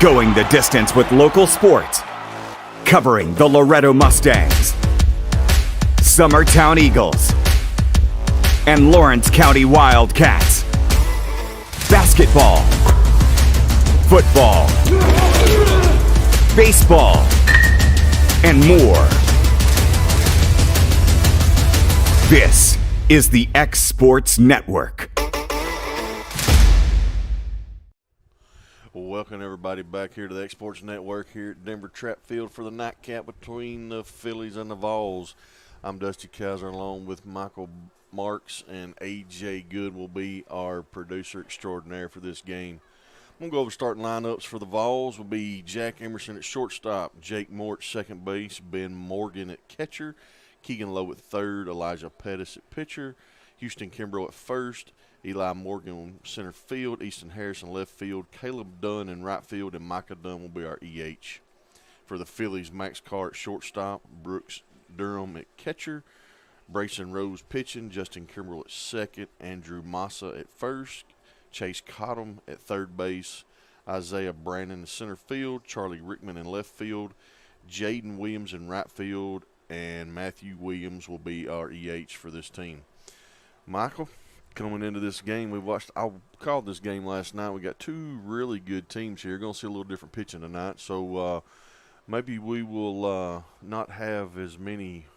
Going the distance with local sports. Covering the Loretto Mustangs, Summertown Eagles, and Lawrence County Wildcats. Basketball, football, baseball, and more. This is the X Sports Network. Welcome everybody back here to the X Sports Network here at Denver Trapp Field for the nightcap between the Phillies and the Vols. I'm Dusty Kaiser along with Michael Marks, and AJ Good will be our producer extraordinaire for this game. I'm going to go over starting lineups for the Vols. Will be Jack Emerson at shortstop, Jake Moore at second base, Ben Morgan at catcher, Keegan Lowe at third, Elijah Pettis at pitcher, Houston Kimbrough at first, Eli Morgan center field, Easton Harrison left field, Caleb Dunn in right field, and Micah Dunn will be our EH. For the Phillies, Max Carr at shortstop, Brooks Durham at catcher, Brayson Rose pitching, Justin Kimbrell at second, Andrew Massa at first, Chase Cottom at third base, Isaiah Brandon in center field, Charlie Rickman in left field, Jaden Williams in right field, and Matthew Williams will be our EH for this team. Michael, coming into this game, I called this game last night. We got two really good teams here. Going to see a little different pitching tonight. So maybe we will not have as many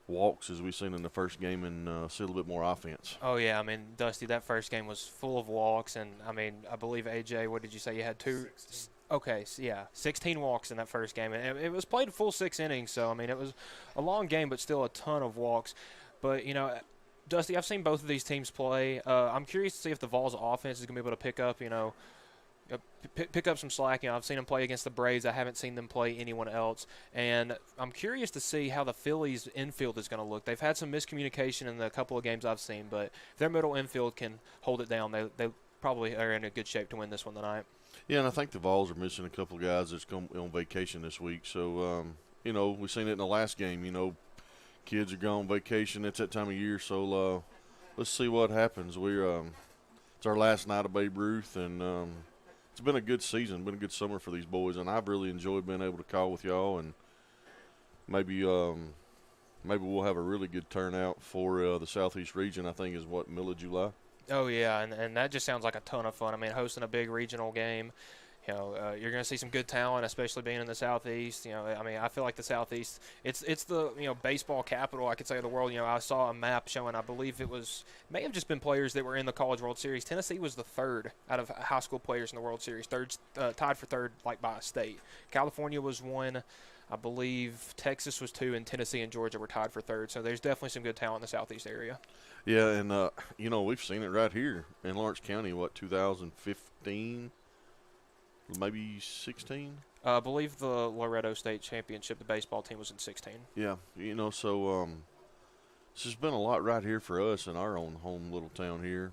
walks as we've seen in the first game and see a little bit more offense. Oh, yeah. I mean, Dusty, that first game was full of walks. And, I mean, I believe, AJ, what did you say? You had 16. Okay, so yeah, 16 walks in that first game. And it was played a full 6 innings. So, I mean, it was a long game, but still a ton of walks. But, you know, Dusty, I've seen both of these teams play. I'm curious to see if the Vols offense is going to be able to pick up, pick up some slack. I've seen them play against the Braves. I haven't seen them play anyone else. And I'm curious to see how the Phillies infield is going to look. They've had some miscommunication in the couple of games I've seen, but if their middle infield can hold it down, they probably are in a good shape to win this one tonight. Yeah, and I think the Vols are missing a couple of guys that's going on vacation this week. So, we've seen it in the last game, kids are going on vacation. It's that time of year, so let's see what happens. It's our last night of Babe Ruth, and it's been a good season, been a good summer for these boys, and I've really enjoyed being able to call with y'all, and maybe we'll have a really good turnout for the Southeast region. I think is middle of July. Oh yeah, and that just sounds like a ton of fun. I mean, hosting a big regional game. You're going to see some good talent, especially being in the Southeast. I feel like the Southeast, it's the, baseball capital, I could say, of the world. I saw a map showing, I believe may have just been players that were in the College World Series. Tennessee was the third out of high school players in the World Series, tied for third, by a state. California was one. I believe Texas was 2, and Tennessee and Georgia were tied for third. So there's definitely some good talent in the Southeast area. Yeah, and, we've seen it right here in Lawrence County, 2015? Maybe 16? I believe the Loretto State Championship, the baseball team, was in 16. Yeah, so there's been a lot right here for us in our own home little town here.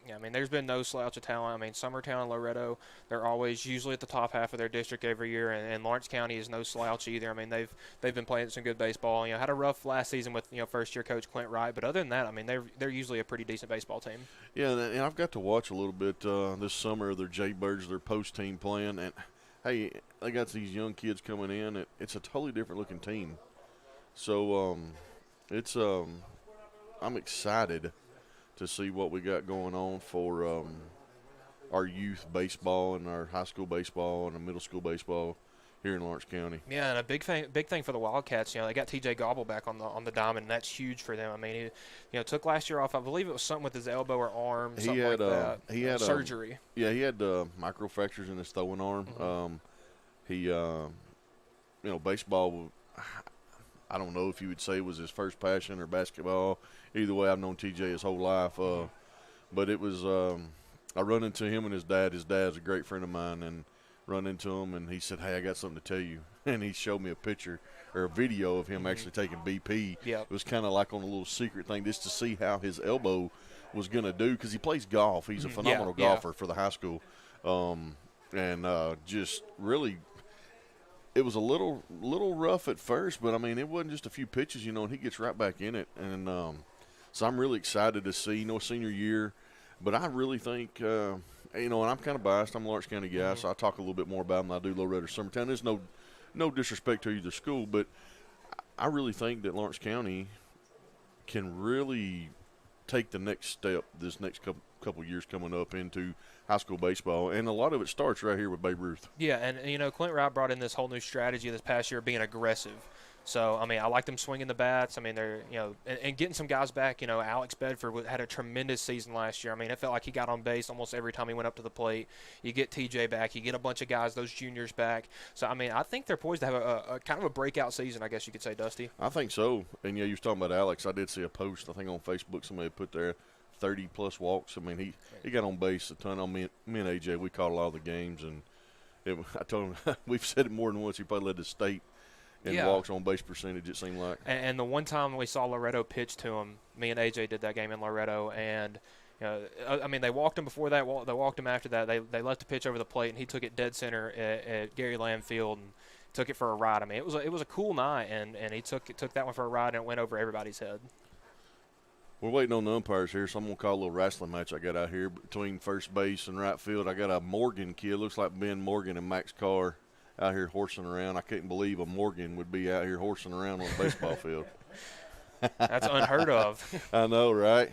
Yeah, I mean, there's been no slouch of talent. I mean, Summertown and Loretto, they're always usually at the top half of their district every year, and Lawrence County is no slouch either. I mean, they've been playing some good baseball. Had a rough last season with first-year coach Clint Wright, but other than that, I mean, they're usually a pretty decent baseball team. Yeah, and I've got to watch a little bit this summer of their Jaybirds, their post team playing, and hey, they got these young kids coming in. It's a totally different looking team, so I'm excited to see what we got going on for our youth baseball and our high school baseball and the middle school baseball here in Lawrence County. Yeah, and a big thing for the Wildcats. They got TJ Gobble back on the diamond, and that's huge for them. I mean, he took last year off. I believe it was something with his elbow or arm, something like that. He had surgery. He had microfractures in his throwing arm. Mm-hmm. Baseball. I don't know if you would say it was his first passion or basketball. Either way, I've known TJ his whole life. But it was I run into him and his dad. His dad's a great friend of mine, and run into him, and he said, hey, I got something to tell you. And he showed me a picture or a video of him actually taking BP. Yep. It was kind of like on a little secret thing just to see how his elbow was going to do because he plays golf. He's a phenomenal golfer for the high school. Just really – it was a little rough at first, but, I mean, it wasn't just a few pitches, and he gets right back in it. And so I'm really excited to see, senior year, But I really think, and I'm kind of biased. I'm a Lawrence County guy, so I talk a little bit more about them than I do Loretto Summertown. There's no disrespect to either school, but I really think that Lawrence County can really take the next step this next couple years coming up into high school baseball, and a lot of it starts right here with Babe Ruth. Yeah, and Clint Wright brought in this whole new strategy this past year, being aggressive. So, I mean, I like them swinging the bats. I mean, they're, and getting some guys back. Alex Bedford had a tremendous season last year. I mean, it felt like he got on base almost every time he went up to the plate. You get TJ back. You get a bunch of guys, those juniors back. So, I mean, I think they're poised to have a kind of a breakout season, I guess you could say, Dusty. I think so. And, you was talking about Alex. I did see a post, I think, on Facebook somebody put there 30-plus walks. I mean, he got on base a ton. Me and AJ, we caught a lot of the games. And I told him, we've said it more than once, he probably led the state in walks on base percentage, it seemed like. And the one time we saw Loretto pitch to him, me and AJ did that game in Loretto, and I mean, they walked him before that. They walked him after that. They let the pitch over the plate, and he took it dead center at Gary Lamb Field and took it for a ride. I mean, it was a cool night, and he took that one for a ride, and it went over everybody's head. We're waiting on the umpires here, so I'm going to call a little wrestling match I got out here between first base and right field. I got a Morgan kid, looks like Ben Morgan and Max Carr, out here horsing around. I couldn't believe a Morgan would be out here horsing around on a baseball field. That's unheard of. I know, right?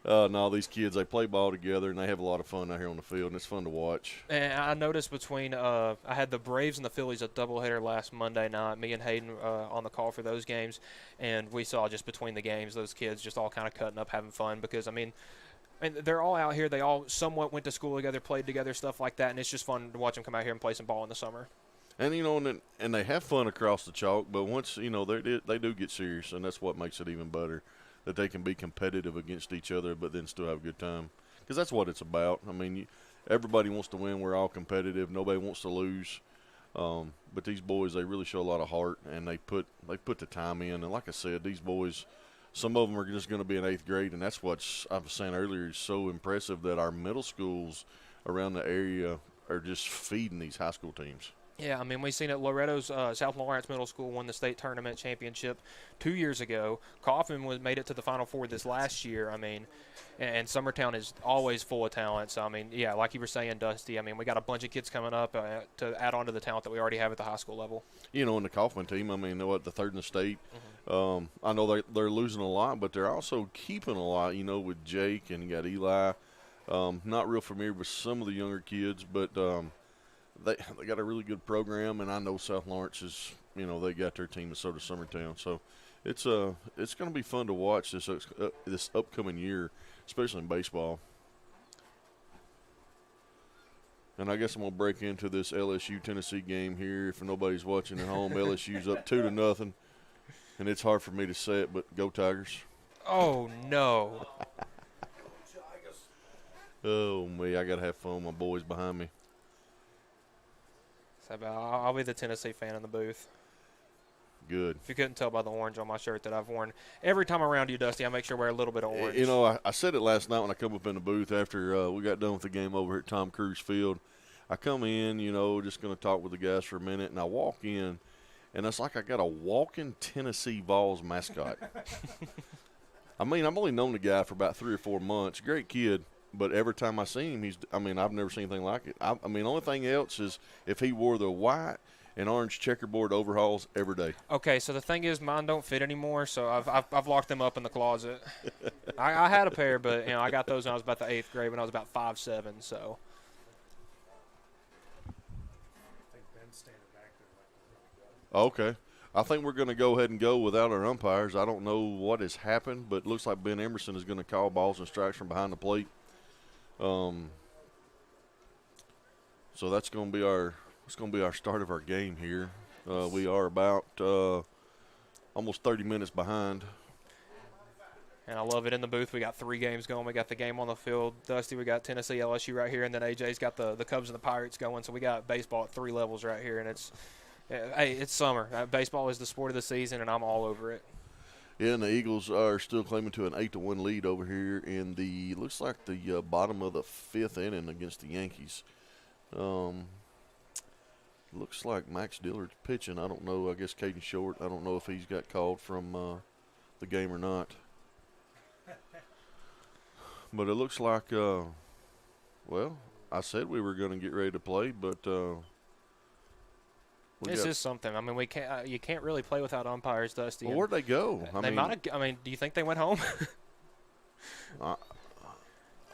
No, these kids, they play ball together, and they have a lot of fun out here on the field, and it's fun to watch. And I noticed between I had the Braves and the Phillies a doubleheader last Monday night, me and Hayden on the call for those games, and we saw just between the games those kids just all kind of cutting up, having fun, because, I mean, they're all out here. They all somewhat went to school together, played together, stuff like that, and it's just fun to watch them come out here and play some ball in the summer. And, and they have fun across the chalk, but once, they do get serious, and that's what makes it even better, that they can be competitive against each other but then still have a good time. Because that's what it's about. I mean, everybody wants to win. We're all competitive. Nobody wants to lose. But these boys, they really show a lot of heart, and they put the time in. And like I said, these boys, some of them are just going to be in 8th grade, and that's what I was saying earlier is so impressive that our middle schools around the area are just feeding these high school teams. Yeah, I mean, we've seen it. Loretto's South Lawrence Middle School won the state tournament championship 2 years ago. Kaufman made it to the Final Four this last year. I mean, and Summertown is always full of talent. So, I mean, yeah, like you were saying, Dusty, I mean, we got a bunch of kids coming up to add on to the talent that we already have at the high school level. In the Kaufman team, I mean, they're the third in the state. Mm-hmm. I know they're losing a lot, but they're also keeping a lot, with Jake and you got Eli. Not real familiar with some of the younger kids, but they got a really good program, and I know South Lawrence is, they got their team, and so does Summertown. So it's going to be fun to watch this upcoming year, especially in baseball. And I guess I'm going to break into this LSU-Tennessee game here. If nobody's watching at home, LSU's up 2-0, and it's hard for me to say it, but go Tigers. Oh, no. Oh, me, I got to have fun with my boys behind me. I'll be the Tennessee fan in the booth. Good. If you couldn't tell by the orange on my shirt that I've worn every time around you, Dusty, I make sure I wear a little bit of orange. I said it last night when I come up in the booth after we got done with the game over at Tom Cruise Field. I come in, just going to talk with the guys for a minute, and I walk in, and it's like I got a walking Tennessee Vols mascot. I mean, I've only known the guy for about 3 or 4 months. Great kid. But every time I see him, I've never seen anything like it. The only thing else is if he wore the white and orange checkerboard overalls every day. Okay, so the thing is, mine don't fit anymore, so I've locked them up in the closet. I had a pair, but I got those when I was about the 8th grade when I was about 5'7", so. Okay. I think we're going to go ahead and go without our umpires. I don't know what has happened, but it looks like Ben Emerson is going to call balls and strikes from behind the plate. So that's going to be our start of our game here. We are about almost 30 minutes behind. And I love it in the booth. We got 3 games going. We got the game on the field. Dusty, we got Tennessee, LSU right here, and then AJ's got the Cubs and the Pirates going. So we got baseball at 3 levels right here, and it's summer. Baseball is the sport of the season, and I'm all over it. Yeah, and the Eagles are still claiming to an 8-1 lead over here in looks like the bottom of the 5th inning against the Yankees. Looks like Max Dillard's pitching. I don't know. I guess Caden Short. I don't know if he's got called from the game or not. But it looks like, well, I said we were going to get ready to play, but this is something. I mean, we can't. You can't really play without umpires, Dusty. Well, where'd they go? They might have. I mean, do you think they went home? I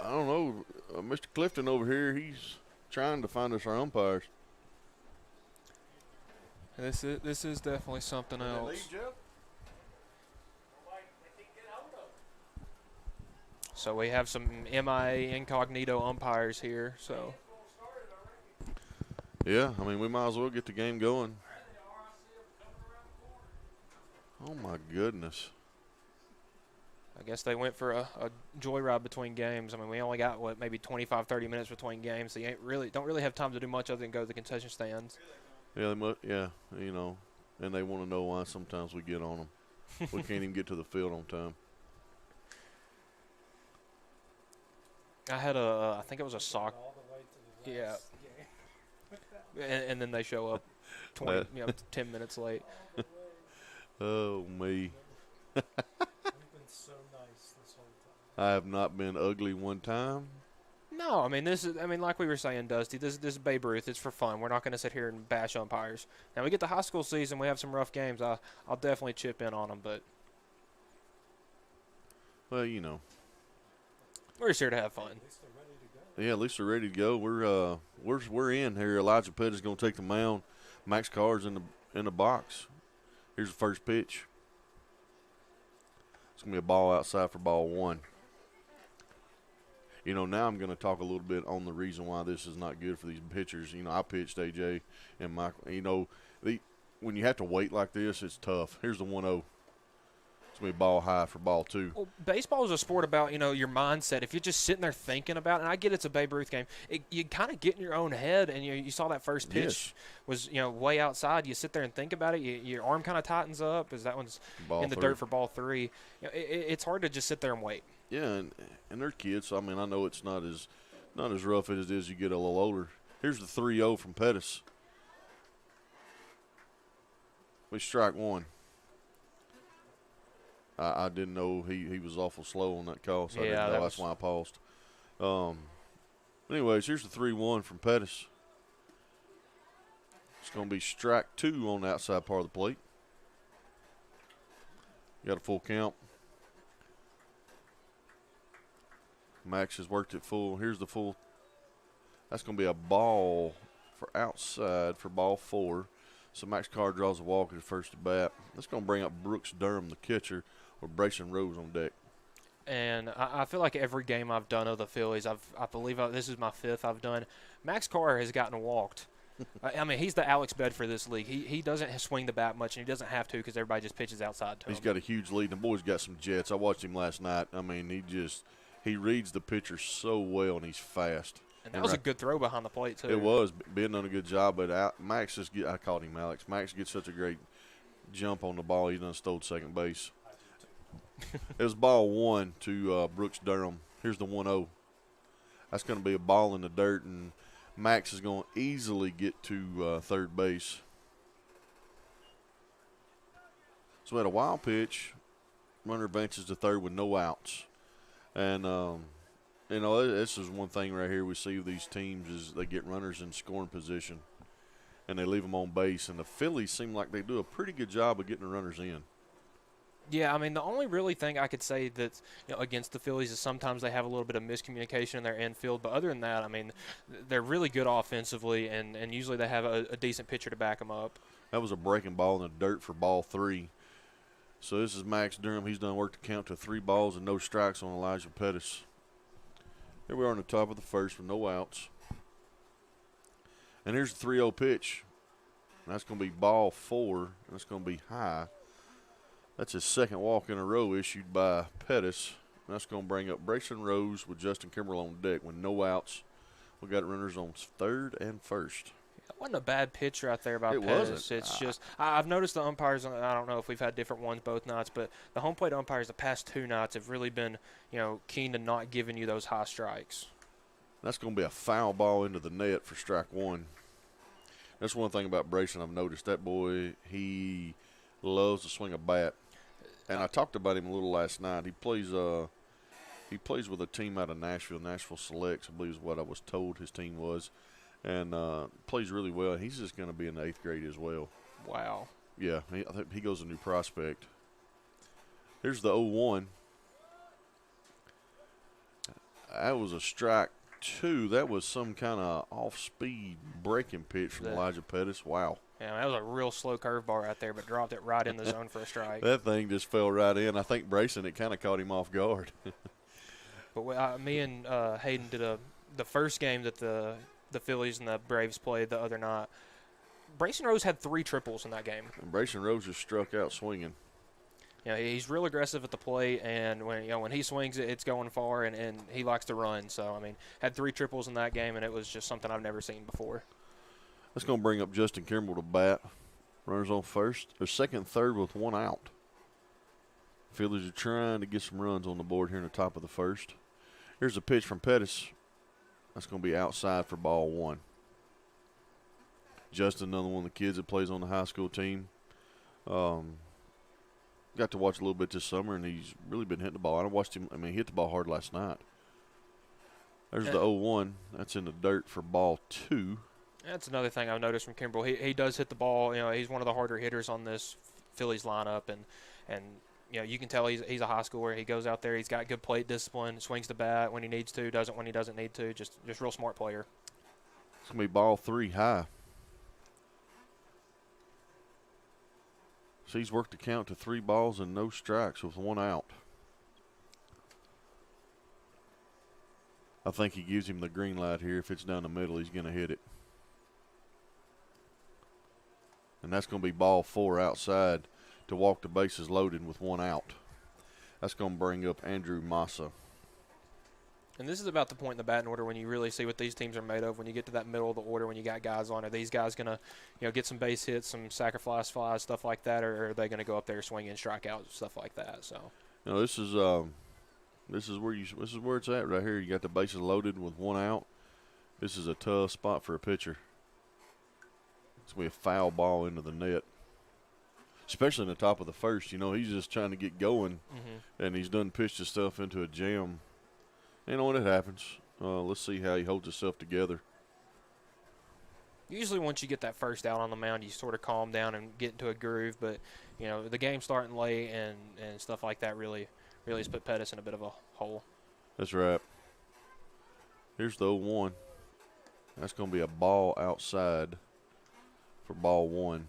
don't know. Mr. Clifton over here, he's trying to find us our umpires. This is definitely something else. So we have some MIA incognito umpires here. So. Yeah, I mean, we might as well get the game going. Oh, my goodness. I guess they went for a joyride between games. I mean, we only got, maybe 25, 30 minutes between games, so you don't really have time to do much other than go to the concession stands. Yeah, and they want to know why sometimes we get on them. We can't even get to the field on time. I had I think it was a sock. Yeah. And then they show up 10 minutes late. Oh, me. I have not been ugly one time. No, I mean, like we were saying, Dusty, this is Babe Ruth. It's for fun. We're not going to sit here and bash umpires. Now, we get the high school season. We have some rough games. I'll definitely chip in on them, but. Well, we're just here to have fun. Yeah, at least they're ready to go. We're in here. Elijah Pettis going to take the mound. Max Carr's in the box. Here's the first pitch. It's going to be a ball outside for ball one. Now I'm going to talk a little bit on the reason why this is not good for these pitchers. I pitched AJ and Michael. When you have to wait like this, it's tough. Here's the 1-0. It's going to be ball high for ball two. Well, baseball is a sport about, your mindset. If you're just sitting there thinking about it, and I get it's a Babe Ruth game, you kind of get in your own head, and you saw that first pitch was, way outside. You sit there and think about it. Your arm kind of tightens up as that one's ball in the dirt for ball three. It's hard to just sit there and wait. Yeah, and they're kids, so, I know it's not as rough as it is you get a little older. Here's the 3-0 from Pettis. We strike one. I didn't know he was awful slow on that call, so I didn't know. That's why I paused. Anyways, here's the 3-1 from Pettis. It's going to be strike two on the outside part of the plate. Got a full count. Max has worked it full. Here's the full. That's going to be a ball for outside for ball four. So Max Carr draws a walk at his first at bat. That's going to bring up Brooks Durham, the catcher, with Brayson Rose on deck. And I feel like every game I've done of the Phillies, I believe this is my fifth I've done. Max Carr has gotten walked. He's the Alex Bed for this league. He doesn't swing the bat much, and he doesn't have to because everybody just pitches outside to him. He's got a huge lead. The boy's got some jets. I watched him last night. He reads the pitcher so well, and he's fast. And that was a good throw behind the plate, too. It was. Ben done a good job, but Max I called him Alex. Max gets such a great jump on the ball. He done stole second base. It was ball one to Brooks Durham. Here's the 1-0. That's going to be a ball in the dirt, and Max is going to easily get to third base. So at a wild pitch, runner advances to third with no outs. And, this is one thing right here we see with these teams is they get runners in scoring position, and they leave them on base. And the Phillies seem like they do a pretty good job of getting the runners in. Yeah, the only really thing I could say that against the Phillies is sometimes they have a little bit of miscommunication in their infield. But other than that, they're really good offensively, and usually they have a decent pitcher to back them up. That was a breaking ball in the dirt for ball three. So this is Max Durham. He's done work to count to 3 balls and no strikes on Elijah Pettis. Here we are on the top of the first with no outs. And here's the 3-0 pitch. That's going to be ball four. That's going to be high. That's his second walk in a row issued by Pettis. That's going to bring up Brayson Rose with Justin Kimbrell on deck with no outs. We got runners on third and first. That wasn't a bad pitch right there by Pettis. Wasn't. It's just I've noticed the umpires. I don't know if we've had different ones both nights, but the home plate umpires the past 2 nights have really been keen to not giving you those high strikes. That's going to be a foul ball into the net for strike one. That's one thing about Brayson I've noticed. That boy, he loves to swing a bat. And I talked about him a little last night. He plays he plays with a team out of Nashville. Nashville Selects, I believe, is what I was told his team was, and plays really well. He's just going to be in the 8th grade as well. Wow. Yeah, I think he goes a new prospect. Here's the 0-1. That was a strike 2. That was some kind of off-speed breaking pitch from Elijah Pettis. Wow. Yeah, that was a real slow curveball right there, but dropped it right in the zone for a strike. That thing just fell right in. I think Brayson, it kind of caught him off guard. But me and Hayden did the first game that the Phillies and the Braves played the other night. Brayson Rose had 3 triples in that game. And Brayson Rose just struck out swinging. You know, he's real aggressive at the plate, and when he swings it, it's going far, and he likes to run. So, I mean, had 3 triples in that game, and it was just something I've never seen before. That's going to bring up Justin Kimbrell to bat. Runners on first. They're second, third with 1 out. Phillies are trying to get some runs on the board here in the top of the first. Here's a pitch from Pettis. That's going to be outside for ball 1. Justin, another one of the kids that plays on the high school team. Got to watch a little bit this summer, and he's really been hitting the ball. I watched him. I mean, he hit the ball hard last night. There's the 0-1. That's in the dirt for ball 2. That's another thing I've noticed from Kimbrell. He does hit the ball. You know, he's one of the harder hitters on this Phillies lineup, and you know, you can tell he's a high schooler. He goes out there. He's got good plate discipline. Swings the bat when he needs to. Doesn't when he doesn't need to. Just real smart player. It's gonna be ball 3 high. So he's worked the count to 3 balls and no strikes with 1 out. I think he gives him the green light here. If it's down the middle, he's going to hit it. And that's going to be ball 4 outside to walk the bases loaded with 1 out. That's going to bring up Andrew Massa. And this is about the point in the batting order when you really see what these teams are made of. When you get to that middle of the order, when you got guys on, are these guys going to, get some base hits, some sacrifice flies, stuff like that, or are they going to go up there swinging strikeouts, stuff like that? So, this is where it's at right here. You got the bases loaded with 1 out. This is a tough spot for a pitcher. It's going to be a foul ball into the net, especially in the top of the first. He's just trying to get going, and he's done pitched his stuff into a jam. When it happens, let's see how he holds himself together. Usually once you get that first out on the mound, you sort of calm down and get into a groove. But, the game's starting late and stuff like that really has put Pettis in a bit of a hole. That's right. Here's the 0-1. That's going to be a ball outside for ball 1.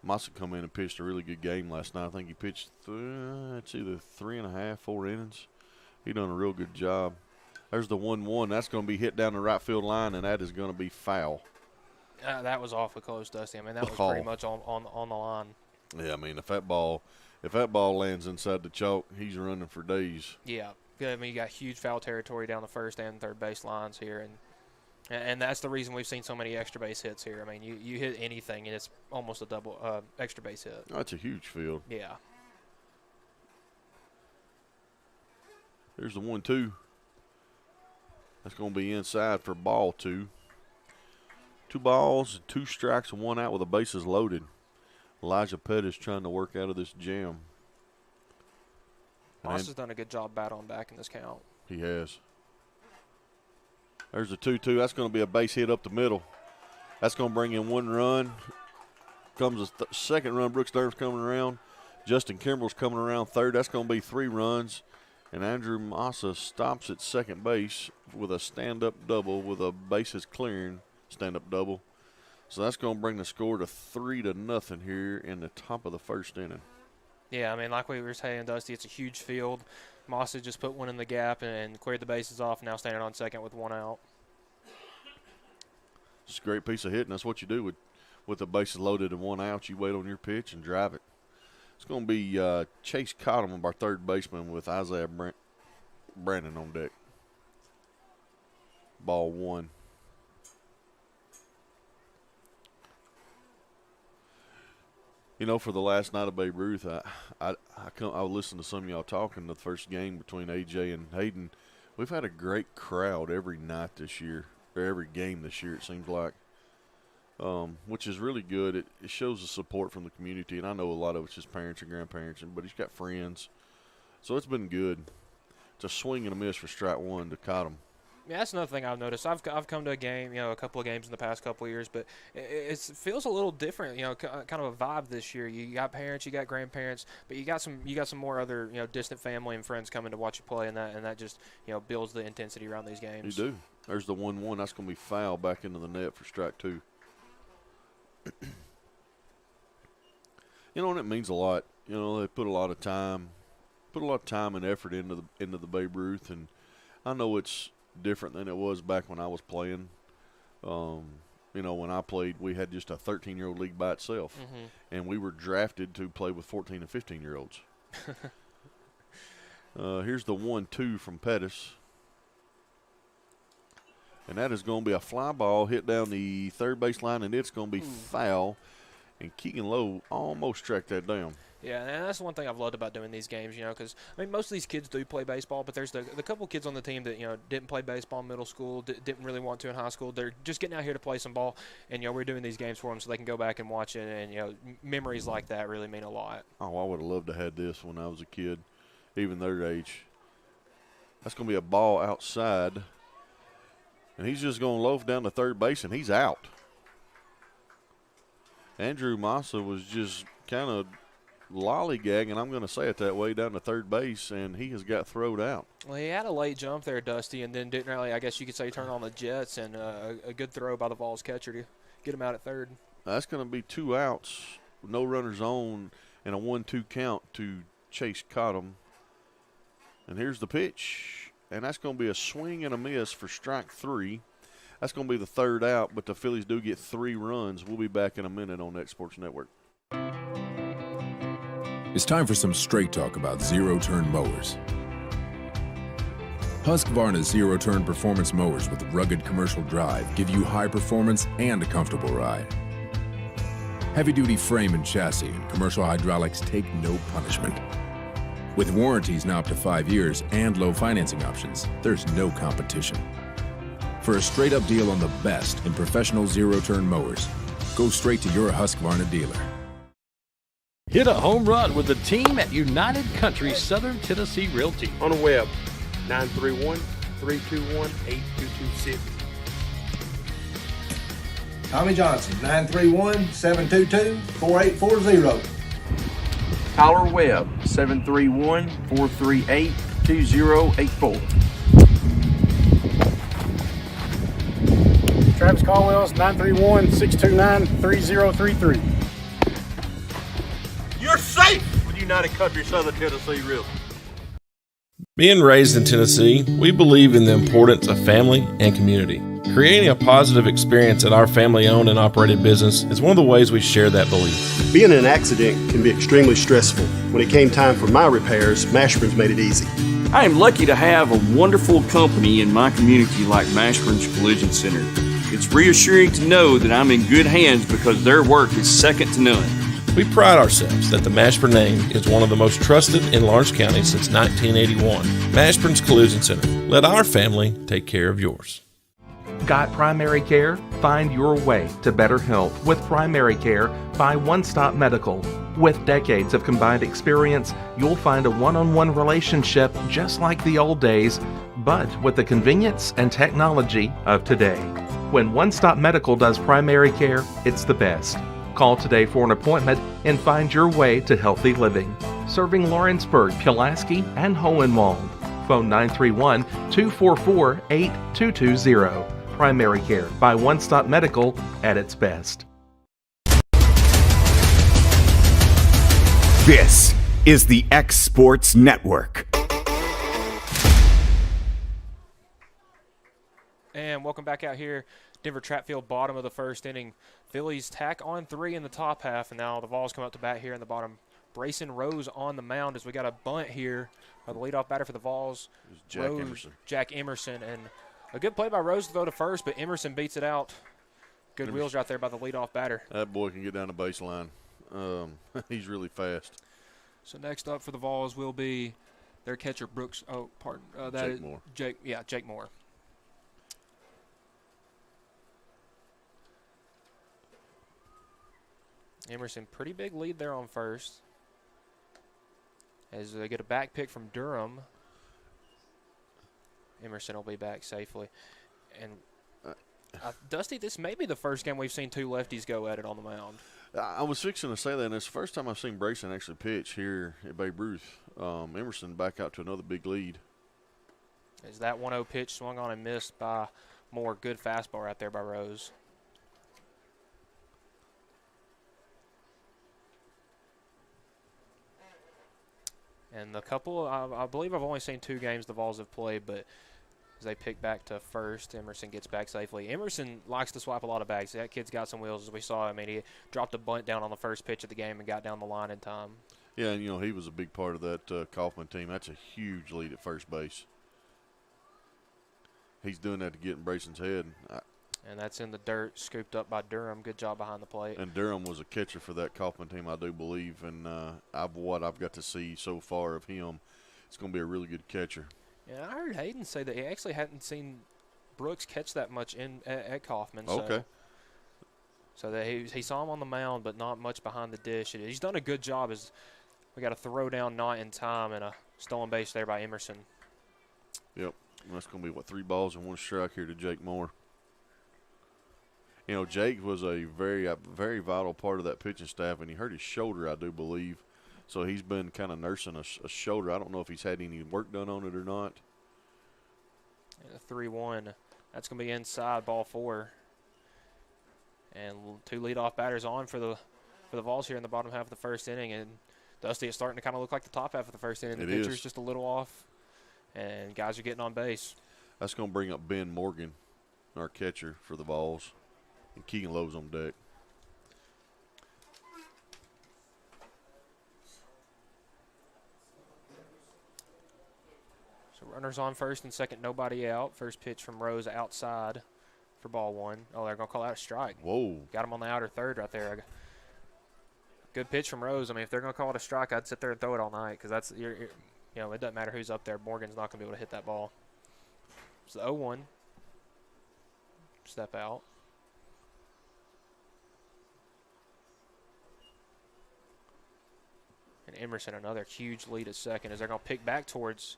Massa come in and pitched a really good game last night. I think he pitched, it's either 3.5, 4 innings. He done a real good job. There's the 1-1. That's going to be hit down the right field line, and that is going to be foul. That was awfully close, Dusty. I mean, that was pretty much on the line. Yeah, I mean, if that ball lands inside the chalk, he's running for days. Yeah. I mean, you got huge foul territory down the first and third base lines here, and that's the reason we've seen so many extra base hits here. I mean, you hit anything, and it's almost a double extra base hit. That's a huge field. Yeah. There's the 1-2. That's going to be inside for ball 2. 2 balls, 2 strikes, and 1 out with the bases loaded. Elijah Pettis trying to work out of this jam. Moss has done a good job battling back in this count. He has. There's the 2-2. That's going to be a base hit up the middle. That's going to bring in 1 run. Comes a second run. Brooks Durham's coming around. Justin Kimbrell's coming around third. That's going to be 3 runs. And Andrew Massa stops at second base with a stand-up double with a bases clearing stand-up double. So that's going to bring the score to 3-0 here in the top of the first inning. Yeah, I mean, like we were saying, Dusty, it's a huge field. Massa just put 1 in the gap and cleared the bases off, now standing on second with 1 out. It's a great piece of hitting. That's what you do with the bases loaded and 1 out. You wait on your pitch and drive it. It's going to be Chase Cottom, our third baseman, with Isaiah Brandon on deck. Ball 1. For the last night of Babe Ruth, I listened to some of y'all talking the first game between AJ and Hayden. We've had a great crowd every night this year, or every game this year, it seems like, which is really good. It shows the support from the community, and I know a lot of it's just parents and grandparents, but he's got friends. So it's been good. It's a swing and a miss for strike one to Cottom. Yeah, that's another thing I've noticed. I've come to a game, a couple of games in the past couple of years, but it feels a little different. Kind of a vibe this year. You got parents, you got grandparents, but you got some more other distant family and friends coming to watch you play, and that just builds the intensity around these games. You do. There's the 1-1. That's going to be foul back into the net for strike two. And it means a lot. They put a lot of time and effort into the Babe Ruth, and I know it's different than it was back when I was playing. When I played, we had just a 13-year-old league by itself, and we were drafted to play with 14 and 15-year-olds. Here's the 1-2 from Pettis. And that is going to be a fly ball hit down the third base line, and it's going to be foul. And Keegan Lowe almost tracked that down. Yeah, and that's one thing I've loved about doing these games, because, most of these kids do play baseball, but there's the couple kids on the team that, didn't play baseball in middle school, didn't really want to in high school. They're just getting out here to play some ball, and, we're doing these games for them so they can go back and watch it, and, memories like that really mean a lot. Oh, I would have loved to have had this when I was a kid, even their age. That's going to be a ball outside, and he's just going to loaf down to third base, and he's out. Andrew Massa was just kind of lollygagging, I'm going to say it that way, down to third base, and he has got thrown out. Well, he had a late jump there, Dusty, and then didn't really, I guess you could say, turn on the jets, and a good throw by the Vols catcher to get him out at third. That's going to be 2 outs, no runners on, and a 1-2 count to Chase Cottom. And here's the pitch, and that's going to be a swing and a miss for strike 3. That's going to be the third out, but the Phillies do get 3 runs. We'll be back in a minute on Net Sports Network. It's time for some straight talk about zero-turn mowers. Husqvarna's zero-turn performance mowers with rugged commercial drive give you high performance and a comfortable ride. Heavy-duty frame and chassis and commercial hydraulics take no punishment. With warranties now up to 5 years and low financing options, there's no competition. For a straight-up deal on the best in professional zero-turn mowers, go straight to your Husqvarna dealer. Hit a home run with the team at United Country Southern Tennessee Realty. On the web, 931-321-8226. Tommy Johnson, 931-722-4840. Tyler Webb, 731-438-2084. Travis Caldwell's 931-629-3033. You're safe with United Country Southern Tennessee Realty. Being raised in Tennessee, we believe in the importance of family and community. Creating a positive experience at our family-owned and operated business is one of the ways we share that belief. Being in an accident can be extremely stressful. When it came time for my repairs, Mashburn's made it easy. I am lucky to have a wonderful company in my community like Mashburn's Collision Center. It's reassuring to know that I'm in good hands because their work is second to none. We pride ourselves that the Mashburn name is one of the most trusted in Lawrence County since 1981. Mashburn's Collision Center. Let our family take care of yours. Got primary care? Find your way to better health with primary care by One Stop Medical. With decades of combined experience, you'll find a one-on-one relationship just like the old days, but with the convenience and technology of today. When One Stop Medical does primary care, it's the best. Call today for an appointment and find your way to healthy living. Serving Lawrenceburg, Pulaski, and Hohenwald. Phone 931-244-8220. Primary care by One Stop Medical at its best. This is the X Sports Network. And welcome back out here. Denver Trapp Field, bottom of the first inning. Phillies tack on 3 in the top half, and now the Vols come up to bat here in the bottom. Brayson Rose on the mound as we got a bunt here by the leadoff batter for the Vols. Jack Emerson. And a good play by Rose to throw to first, but Emerson beats it out. Good wheels right there by the leadoff batter. That boy can get down the baseline. He's really fast. So next up for the Vols will be their catcher, Brooks. Oh, pardon. Jake Moore. Jake Moore. Emerson, pretty big lead there on first. As they get a back pick from Durham, Emerson will be back safely. And Dusty, this may be the first game we've seen two lefties go at it on the mound. I was fixing to say that, and it's the first time I've seen Brayson actually pitch here at Babe Ruth. Emerson back out to another big lead. As that 1-0 pitch swung on and missed by Moore. Good fastball right there by Rose. And the couple, I believe I've only seen two games the Vols have played, but as they pick back to first, Emerson gets back safely. Emerson likes to swap a lot of bags. That kid's got some wheels, as we saw. I mean, he dropped a bunt down on the first pitch of the game and got down the line in time. Yeah, and, he was a big part of that Kaufman team. That's a huge lead at first base. He's doing that to get in Brayson's head. And that's in the dirt, scooped up by Durham. Good job behind the plate. And Durham was a catcher for that Kaufman team, I do believe. And what I've got to see so far of him, it's going to be a really good catcher. Yeah, I heard Hayden say that he actually hadn't seen Brooks catch that much at Kaufman. Okay. So that he saw him on the mound, but not much behind the dish. And he's done a good job. As we got a throw down not in time and a stolen base there by Emerson. Yep. That's going to be, 3 balls and 1 strike here to Jake Moore. Jake was a very vital part of that pitching staff, and he hurt his shoulder, I do believe. So he's been kind of nursing a shoulder. I don't know if he's had any work done on it or not. And a 3-1. That's going to be inside, ball 4. And 2 leadoff batters on for the Vols here in the bottom half of the first inning. And Dusty, it's starting to kind of look like the top half of the first inning. The pitcher's just a little off, and guys are getting on base. That's going to bring up Ben Morgan, our catcher for the Vols. And Keegan Lowe's on deck. So runners on first and second, nobody out. First pitch from Rose outside for ball 1. Oh, they're going to call out a strike. Whoa. Got him on the outer third right there. Good pitch from Rose. I mean, if they're going to call it a strike, I'd sit there and throw it all night because that's, it doesn't matter who's up there. Morgan's not going to be able to hit that ball. So 0-1. Step out. And Emerson, another huge lead at second as they're going to pick back towards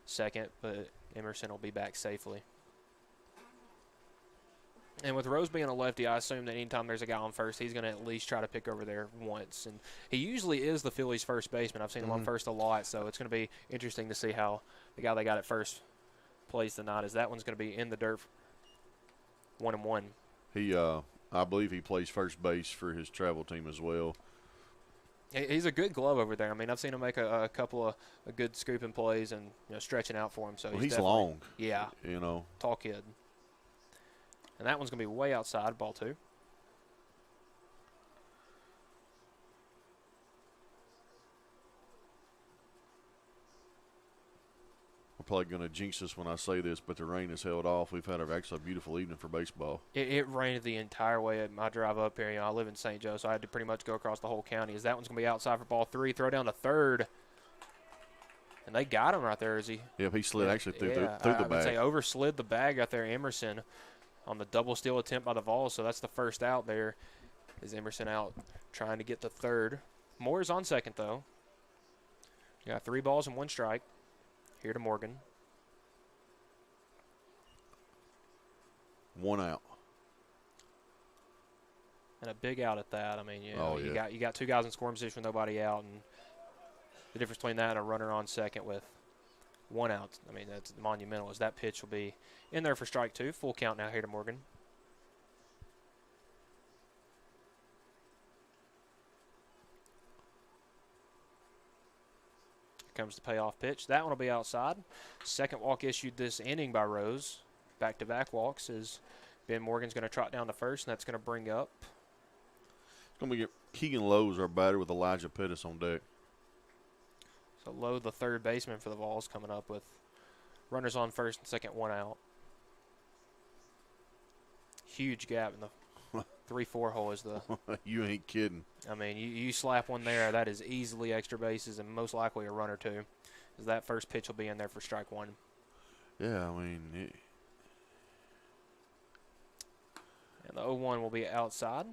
second, but Emerson will be back safely. And with Rose being a lefty, I assume that anytime there's a guy on first, he's going to at least try to pick over there once. And he usually is the Phillies' first baseman. I've seen him on first a lot, so it's going to be interesting to see how the guy they got at first plays tonight, as that one's going to be in the dirt 1-1. I believe he plays first base for his travel team as well. He's a good glove over there. I mean, I've seen him make a couple of good scooping plays and stretching out for him. So he's long. Yeah. Tall kid. And that one's going to be way outside, ball 2. We're probably going to jinx us when I say this, but the rain has held off. We've had actually a beautiful evening for baseball. It rained the entire way at my drive up here. I live in St. Joe, so I had to pretty much go across the whole county. As that one's going to be outside for ball 3, throw down to third. And they got him right there, is he? Yep, he slid actually through the bag. I would say overslid the bag right there, Emerson, on the double steal attempt by the Vols. So that's the first out there. Is Emerson out trying to get to third. Moore's on second, though. Got 3 balls and 1 strike. Here to Morgan. 1 out. And a big out at that. I mean, you got 2 guys in scoring position with nobody out, and the difference between that and a runner on second with 1 out, I mean, that's monumental, as that pitch will be in there for strike 2. Full count now here to Morgan. Comes the payoff pitch. That one will be outside. Second walk issued this inning by Rose. Back-to-back walks as Ben Morgan's going to trot down to first, and that's going to bring up. It's going to be Keegan Lowe's our batter with Elijah Pettis on deck. So Lowe, the third baseman for the Vols, coming up with runners on first and second, 1 out. Huge gap in the 3-4 hole is the. You ain't kidding. I mean, you slap one there, that is easily extra bases and most likely a run or 2. As that first pitch will be in there for strike 1. Yeah, I mean. And the 0-1 will be outside.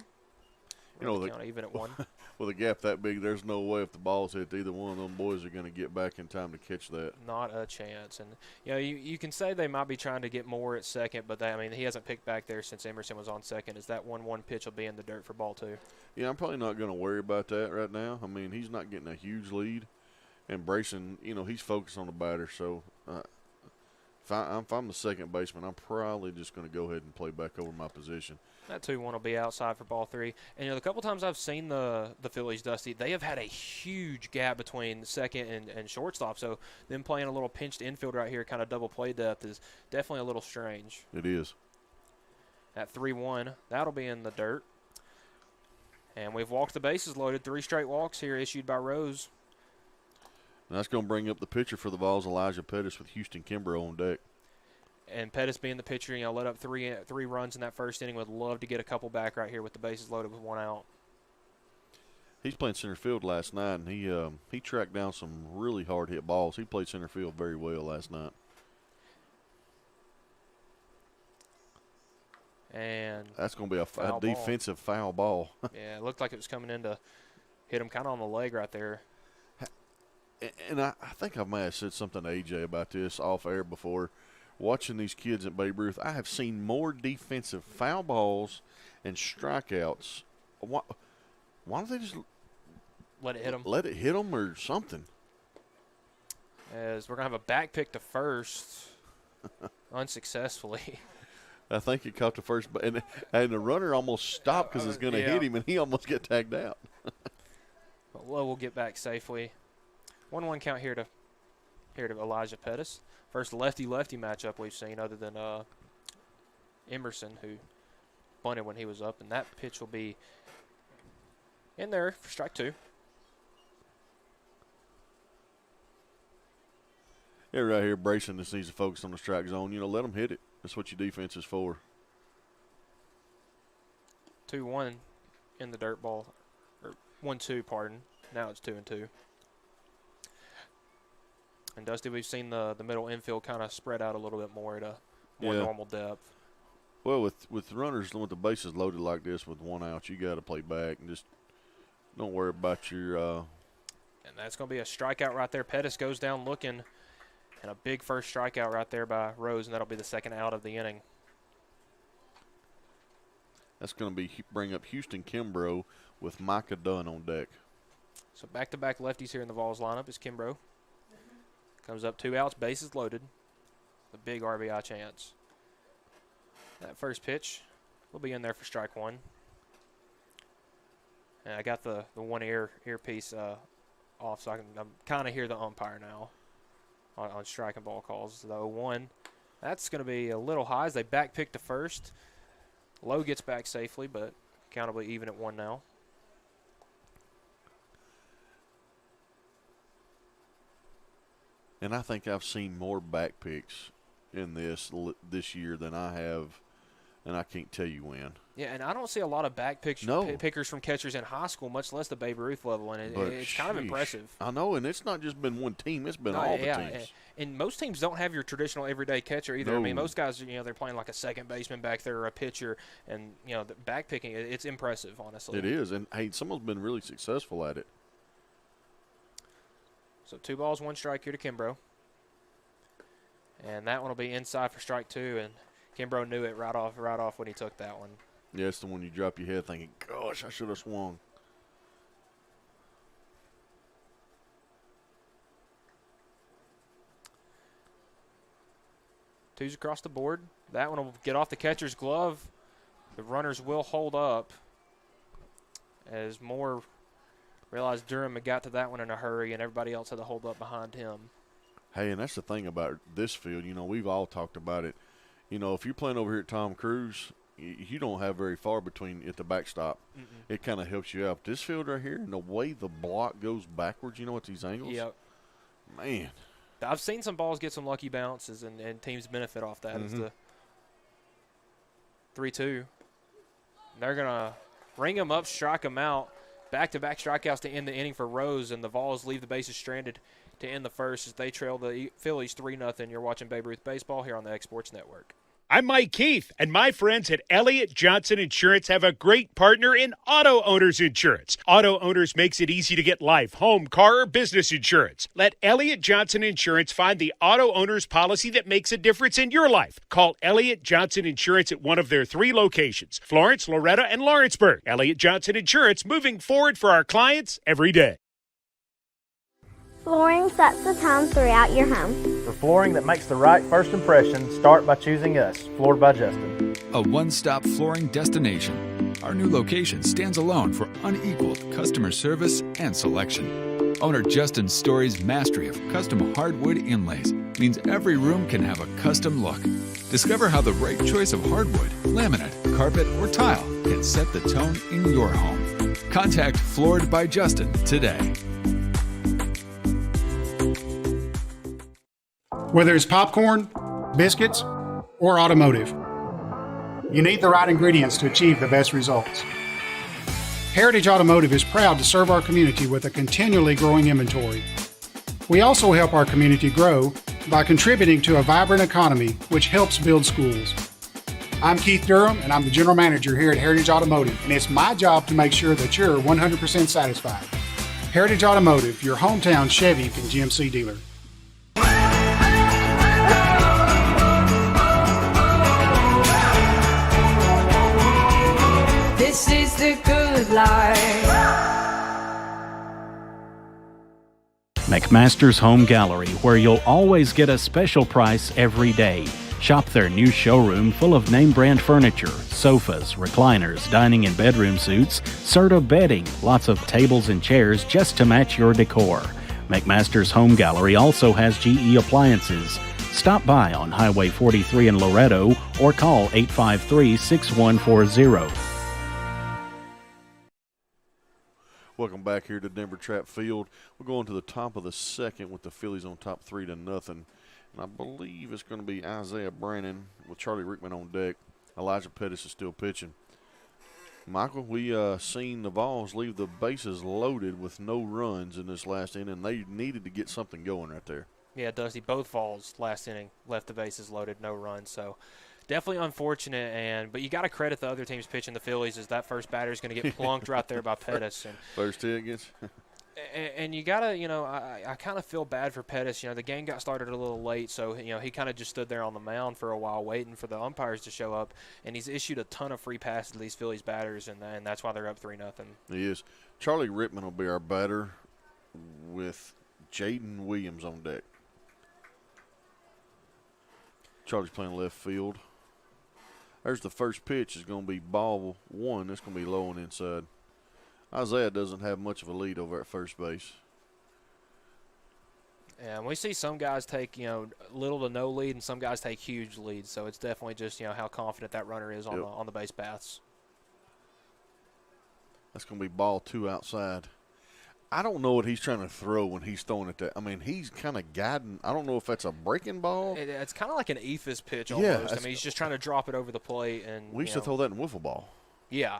Count even at 1. with a gap that big, there's no way if the ball's hit, either one of them boys are going to get back in time to catch that. Not a chance. And, you can say they might be trying to get more at second, but he hasn't picked back there since Emerson was on second. Is that 1-1 pitch will be in the dirt for ball 2? Yeah, I'm probably not going to worry about that right now. I mean, he's not getting a huge lead. And Brayson, he's focused on the batter. So if I'm the second baseman, I'm probably just going to go ahead and play back over my position. That 2-1 will be outside for ball 3. And, the couple times I've seen the Phillies, Dusty, they have had a huge gap between second and shortstop. So them playing a little pinched infield right here, kind of double play depth, is definitely a little strange. It is. At 3-1, that'll be in the dirt. And we've walked the bases loaded. 3 straight walks here issued by Rose. And that's going to bring up the pitcher for the Vols, Elijah Pettis, with Houston Kimbrough on deck. And Pettis being the pitcher, let up three runs in that first inning. Would love to get a couple back right here with the bases loaded with 1 out. He's playing center field last night, and he tracked down some really hard hit balls. He played center field very well last night. And that's going to be a defensive foul ball. Yeah, it looked like it was coming in to hit him kind of on the leg right there. And I think I may have said something to AJ about this off air before. Watching these kids at Babe Ruth, I have seen more defensive foul balls and strikeouts. Why don't they just let it hit them? Let it hit them or something. As we're going to have a back pick to first, unsuccessfully. I think he caught the first, and the runner almost stopped because it's going to hit him, and he almost got tagged out. But Lowe will get back safely. 1-1 count here to Elijah Pettis. First lefty-lefty matchup we've seen other than Emerson, who bunted when he was up. And that pitch will be in there for strike 2. Yeah, right here, Brayson just needs to focus on the strike zone. Let them hit it. That's what your defense is for. 2-1 in the dirt ball. Or 1-2, pardon. Now it's 2-2. And Dusty, we've seen the middle infield kind of spread out a little bit more at a more normal depth. Well, with runners with the bases loaded like this with 1 out, you got to play back and just don't worry about your. And that's going to be a strikeout right there. Pettis goes down looking, and a big first strikeout right there by Rose, and that'll be the second out of the inning. That's going to bring up Houston Kimbrough with Micah Dunn on deck. So back-to-back lefties here in the Vols lineup is Kimbrough. Comes up 2 outs, bases loaded. A big RBI chance. That first pitch will be in there for strike 1. And I got the one earpiece off, so I can kind of hear the umpire now on strike and ball calls. The 0-1, that's going to be a little high as they back pick to first. Lowe gets back safely, but countably even at 1 now. And I think I've seen more back picks in this year than I have, and I can't tell you when. Yeah, and I don't see a lot of back pickers from catchers in high school, much less the Babe Ruth level, and it's kind of impressive. I know, and it's not just been one team; it's been all the teams. And most teams don't have your traditional everyday catcher either. No. I mean, most guys, they're playing like a second baseman back there or a pitcher, and the back picking, it's impressive, honestly. It is, and hey, someone's been really successful at it. So 2 balls, 1 strike here to Kimbrough. And that one will be inside for strike 2, and Kimbrough knew it right off when he took that one. Yeah, it's the one you drop your head thinking, gosh, I should have swung. Twos across the board. That one will get off the catcher's glove. The runners will hold up as Moore realized Durham had got to that one in a hurry, and everybody else had to hold up behind him. Hey, and that's the thing about this field. We've all talked about it. If you're playing over here at Tom Cruise, you don't have very far between at the backstop. It kind of helps you out. This field right here, and the way the block goes backwards, at these angles. Yep. Man. I've seen some balls get some lucky bounces, and teams benefit off that. As the 3-2. They're going to ring them up, strike them out. Back-to-back strikeouts to end the inning for Rose, and the Vols leave the bases stranded to end the first as they trail the Phillies 3-0. You're watching Babe Ruth Baseball here on the X Sports Network. I'm Mike Keith, and my friends at Elliott Johnson Insurance have a great partner in Auto Owners Insurance. Auto Owners makes it easy to get life, home, car, or business insurance. Let Elliott Johnson Insurance find the Auto Owners policy that makes a difference in your life. Call Elliott Johnson Insurance at one of their 3 locations, Florence, Loretto, and Lawrenceburg. Elliott Johnson Insurance, moving forward for our clients every day. Flooring sets the tone throughout your home. For flooring that makes the right first impression, start by choosing us, Floored by Justin. A one-stop flooring destination. Our new location stands alone for unequaled customer service and selection. Owner Justin Story's mastery of custom hardwood inlays means every room can have a custom look. Discover how the right choice of hardwood, laminate, carpet, or tile can set the tone in your home. Contact Floored by Justin today. Whether it's popcorn, biscuits, or automotive, you need the right ingredients to achieve the best results. Heritage Automotive is proud to serve our community with a continually growing inventory. We also help our community grow by contributing to a vibrant economy, which helps build schools. I'm Keith Durham, and I'm the General Manager here at Heritage Automotive, and it's my job to make sure that you're 100% satisfied. Heritage Automotive, your hometown Chevy and GMC dealer. This is the good life. McMaster's Home Gallery, where you'll always get a special price every day. Shop their new showroom full of name brand furniture, sofas, recliners, dining and bedroom suites, Serta bedding, lots of tables and chairs just to match your decor. McMaster's Home Gallery also has GE appliances. Stop by on Highway 43 in Loretto or call 853-6140. Welcome back here to Denver Trapp Field. We're going to the top of the second with the Phillies on top 3-0. And I believe it's going to be Isaiah Brannon with Charlie Rickman on deck. Elijah Pettis is still pitching. Michael, we seen the Vols leave the bases loaded with no runs in this last inning. They needed to get something going right there. Yeah, Dusty, both Vols last inning left the bases loaded, no runs. So definitely unfortunate, but you got to credit the other teams pitching the Phillies as that first batter is going to get plunked right there by Pettis. And first hit against. And you got to, I kind of feel bad for Pettis. The game got started a little late, so, he kind of just stood there on the mound for a while waiting for the umpires to show up, and he's issued a ton of free passes to these Phillies batters, and that's why they're up 3-0. He is. Charlie Rickman will be our batter with Jaden Williams on deck. Charlie's playing left field. There's the first pitch. Is going to be ball 1. It's going to be low and inside. Isaiah doesn't have much of a lead over at first base. Yeah, and we see some guys take, little to no lead, and some guys take huge leads. So it's definitely just, how confident that runner is on the base paths. That's going to be ball 2 outside. I don't know what he's trying to throw when he's throwing at that. I mean, he's kind of guiding. I don't know if that's a breaking ball. It's kind of like an Ephus pitch almost. I mean, he's just trying to drop it over the plate. And we used to throw that in wiffle ball. Yeah.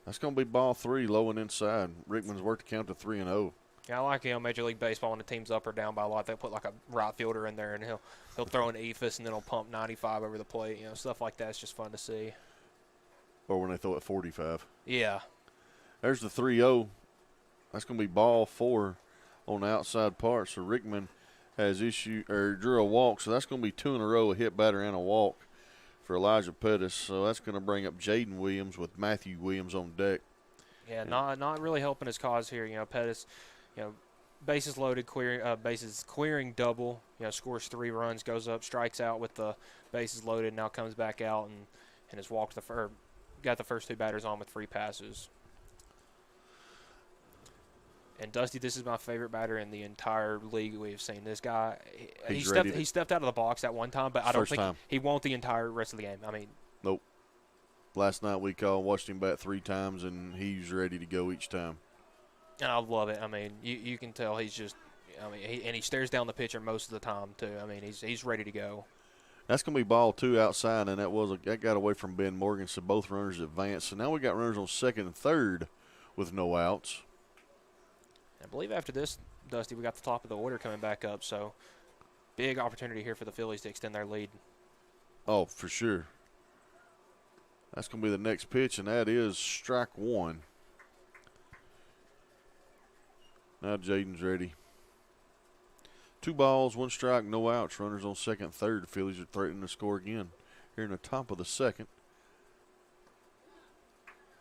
That's going to be ball 3, low and inside. Rickman's worked the count to 3-0. Yeah, I like Major League Baseball when the team's up or down by a lot. They'll put like a right fielder in there, and he'll throw an Ephus, and then he'll pump 95 over the plate. Stuff like that's just fun to see. Or when they throw at 45. Yeah. There's the 3-0. That's going to be ball 4 on the outside part. So Rickman has drew a walk. So that's going to be 2 in a row, a hit batter and a walk for Elijah Pettis. So that's going to bring up Jaden Williams with Matthew Williams on deck. Yeah, not really helping his cause here. Pettis, bases loaded, bases clearing double. Scores 3 runs, goes up, strikes out with the bases loaded. Now comes back out and has got the first 2 batters on with free passes. And Dusty, this is my favorite batter in the entire league we've seen. This guy, he stepped out of the box at one time, but I don't think he won't the entire rest of the game. I mean, nope. Last night we watched him bat 3 times, and he's ready to go each time. And I love it. I mean, you can tell he's just, he stares down the pitcher most of the time too. I mean, he's ready to go. That's going to be ball 2 outside, and that got away from Ben Morgan, so both runners advanced. So now we got runners on second and third with no outs. I believe after this, Dusty, we got the top of the order coming back up, so big opportunity here for the Phillies to extend their lead. Oh, for sure. That's going to be the next pitch, and that is strike one. Now Jaden's ready. 2 balls, 1 strike, no outs. Runners on second, third. The Phillies are threatening to score again here in the top of the second.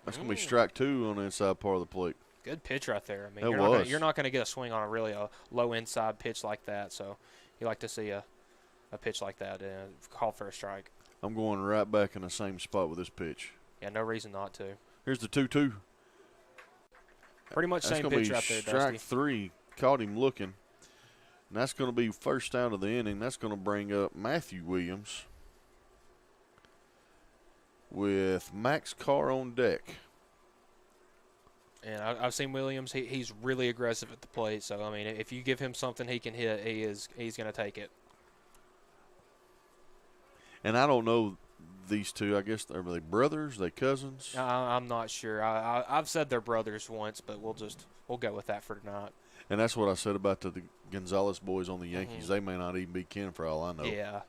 That's going to be strike 2 on the inside part of the plate. Good pitch right there. I mean, you're not going to get a swing on a really low inside pitch like that. So you like to see a pitch like that call for a strike. I'm going right back in the same spot with this pitch. Yeah, no reason not to. Here's the 2-2. Pretty much same pitch right there, Dusty. Strike 3. Caught him looking. And that's going to be first out of the inning. That's going to bring up Matthew Williams with Max Carr on deck. And I've seen Williams. He's really aggressive at the plate. So, I mean, if you give him something he can hit, he's going to take it. And I don't know these two. I guess, are they brothers? Are they cousins? I'm not sure. I've said they're brothers once, but we'll go with that for tonight. And that's what I said about the Gonzalez boys on the Yankees. Mm-hmm. They may not even be kin for all I know. Yeah.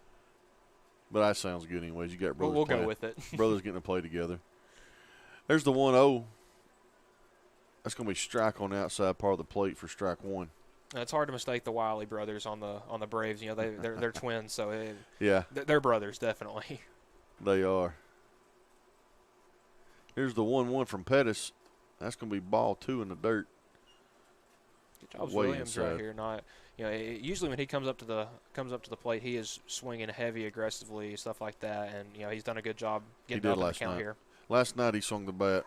But that sounds good anyways. You got brothers. We'll go with it. Brothers getting to play together. There's the 1-0. That's going to be strike on the outside part of the plate for strike 1. It's hard to mistake the Wiley brothers on the Braves. You know, they're twins, so yeah, they're brothers definitely. They are. Here's the 1-1 from Pettis. That's going to be ball 2 in the dirt. Good job, Williams right here. Not, usually when he comes up to the plate, he is swinging heavy, aggressively, stuff like that, and he's done a good job getting up in the count here. Last night he swung the bat.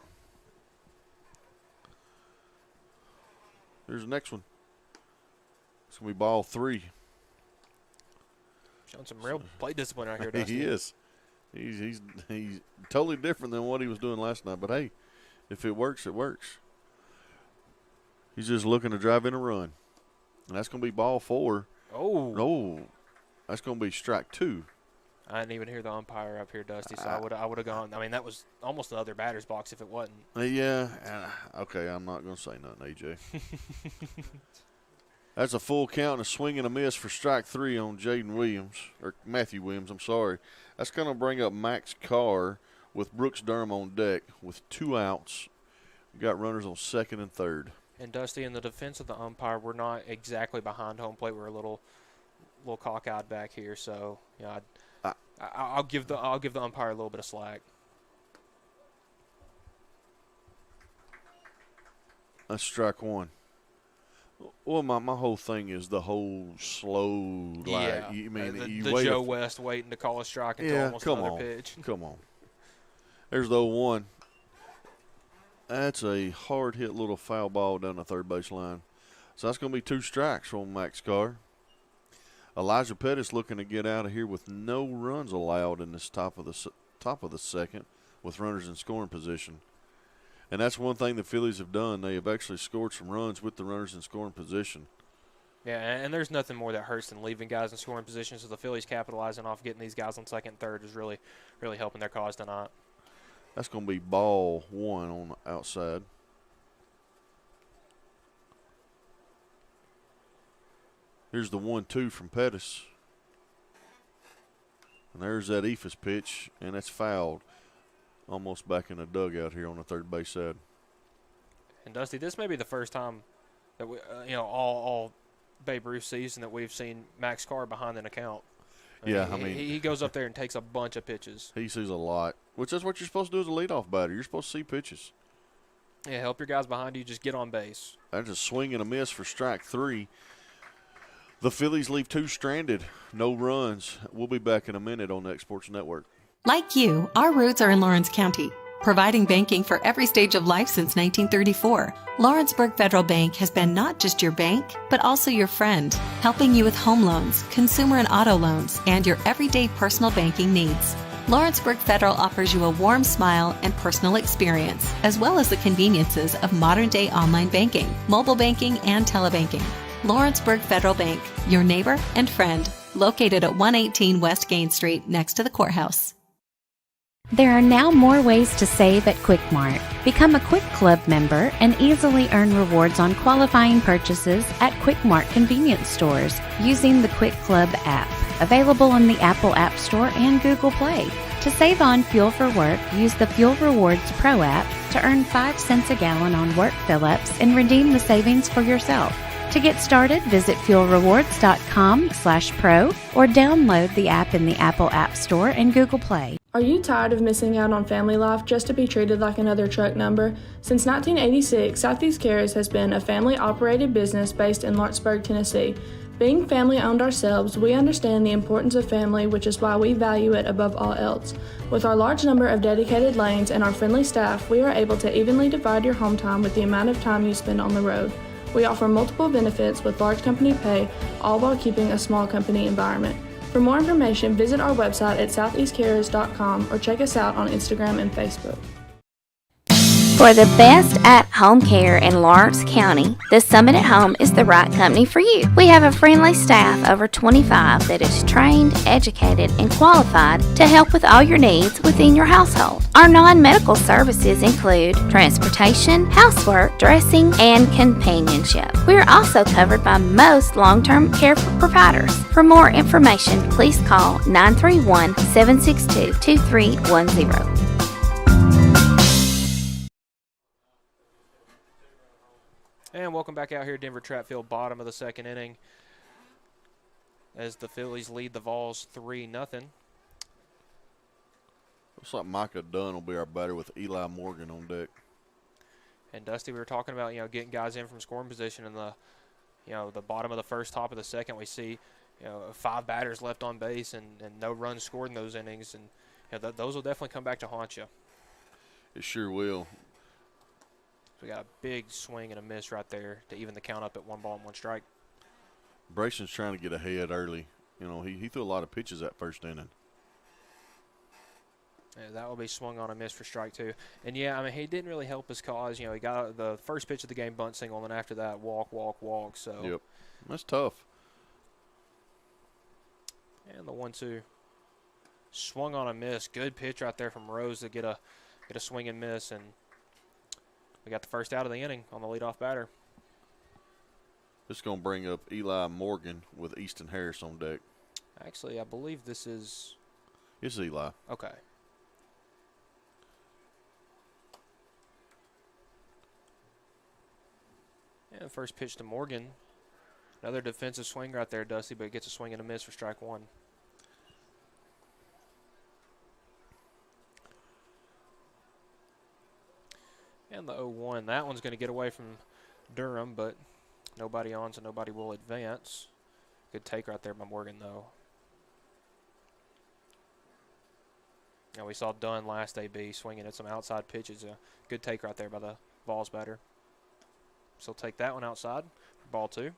Here's the next one. It's going to be ball 3. Showing some real plate discipline right here, Dusty. He is. He's totally different than what he was doing last night. But, hey, if it works, it works. He's just looking to drive in a run. And that's going to be ball 4. Oh. That's going to be strike 2. I didn't even hear the umpire up here, Dusty, so I would have gone. I mean, that was almost another batter's box if it wasn't. Yeah. Okay, I'm not going to say nothing, AJ. That's a full count and a swing and a miss for strike 3 on Jaden Williams, or Matthew Williams, I'm sorry. That's going to bring up Max Carr with Brooks Durham on deck with 2 outs. We've got runners on second and third. And, Dusty, in the defense of the umpire, we're not exactly behind home plate. We're a little cockeyed back here, so I'll give the umpire a little bit of slack. That's strike 1. Well, my whole thing is the whole slow, yeah. The Joe West waiting to call a strike until almost another pitch. Come on. There's the 0-1. That's a hard-hit little foul ball down the third base line. So that's going to be 2 strikes from Max Carr. Elijah Pettis looking to get out of here with no runs allowed in this top of the second with runners in scoring position. And that's one thing the Phillies have done. They have actually scored some runs with the runners in scoring position. Yeah, and there's nothing more that hurts than leaving guys in scoring position. So the Phillies capitalizing off getting these guys on second and third is really, really helping their cause tonight. That's going to be ball 1 on the outside. Here's the 1-2 from Pettis. And there's that Ephus pitch, and that's fouled. Almost back in the dugout here on the third base side. And, Dusty, this may be the first time that we, all Babe Ruth season that we've seen Max Carr behind an account. I mean, he goes up there and takes a bunch of pitches. He sees a lot, which is what you're supposed to do as a leadoff batter. You're supposed to see pitches. Yeah, help your guys behind you. Just get on base. That's a swing and a miss for strike 3. The Phillies leave 2 stranded, no runs. We'll be back in a minute on the X Sports Network. Like you, our roots are in Lawrence County, providing banking for every stage of life since 1934. Lawrenceburg Federal Bank has been not just your bank, but also your friend, helping you with home loans, consumer and auto loans, and your everyday personal banking needs. Lawrenceburg Federal offers you a warm smile and personal experience, as well as the conveniences of modern-day online banking, mobile banking, and telebanking. Lawrenceburg Federal Bank, your neighbor and friend, located at 118 West Gain Street next to the courthouse. There are now more ways to save at Quick Mart. Become a Quick Club member and easily earn rewards on qualifying purchases at Quick Mart convenience stores using the Quick Club app. available in the Apple App Store and Google Play. To save on fuel for work, use the Fuel Rewards Pro app to earn 5 cents a gallon on work fill-ups and redeem the savings for yourself. To get started, visit fuelrewards.com/pro or download the app in the Apple App Store and Google Play. Are you tired of missing out on family life just to be treated like another truck number? Since 1986, Southeast Cares has been a family-operated business based in Lawrenceburg, Tennessee. Being family-owned ourselves, we understand the importance of family, which is why we value it above all else. With our large number of dedicated lanes and our friendly staff, we are able to evenly divide your home time with the amount of time you spend on the road. We offer multiple benefits with large company pay, all while keeping a small company environment. For more information, visit our website at southeastcarers.com or check us out on Instagram and Facebook. For the best at-home care in Lawrence County, the Summit at Home is the right company for you. We have a friendly staff over 25 that is trained, educated, and qualified to help with all your needs within your household. Our non-medical services include transportation, housework, dressing, and companionship. We are also covered by most long-term care providers. For more information, please call 931-762-2310. And welcome back out here, Denver Trapp Field, bottom of the second inning, as the Phillies lead the Vols 3-0. Looks like Micah Dunn will be our batter with Eli Morgan on deck. And Dusty, we were talking about getting guys in from scoring position in the the bottom of the first, top of the second. We see 5 batters left on base and no runs scored in those innings, and those will definitely come back to haunt you. It sure will. We got a big swing and a miss right there to even the count up at 1 ball and 1 strike. Brayson's trying to get ahead early. He threw a lot of pitches that first inning. Yeah, that will be swung on a miss for strike 2. And, he didn't really help his cause. He got the first pitch of the game, bunt single, and then after that, walk. So. Yep, that's tough. And the 1-2. Swung on a miss. Good pitch right there from Rose to get a swing and miss, and we got the first out of the inning on the leadoff batter. This is going to bring up Eli Morgan with Easton Harris on deck. Actually, I believe this is... It's Eli. Okay. And first pitch to Morgan. Another defensive swing right there, Dusty, but it gets a swing and a miss for strike 1. And the 0-1. That one's going to get away from Durham, but nobody on, so nobody will advance. Good take right there by Morgan, though. And we saw Dunn last AB swinging at some outside pitches. A good take right there by the Vols batter. So take that one outside for ball 2.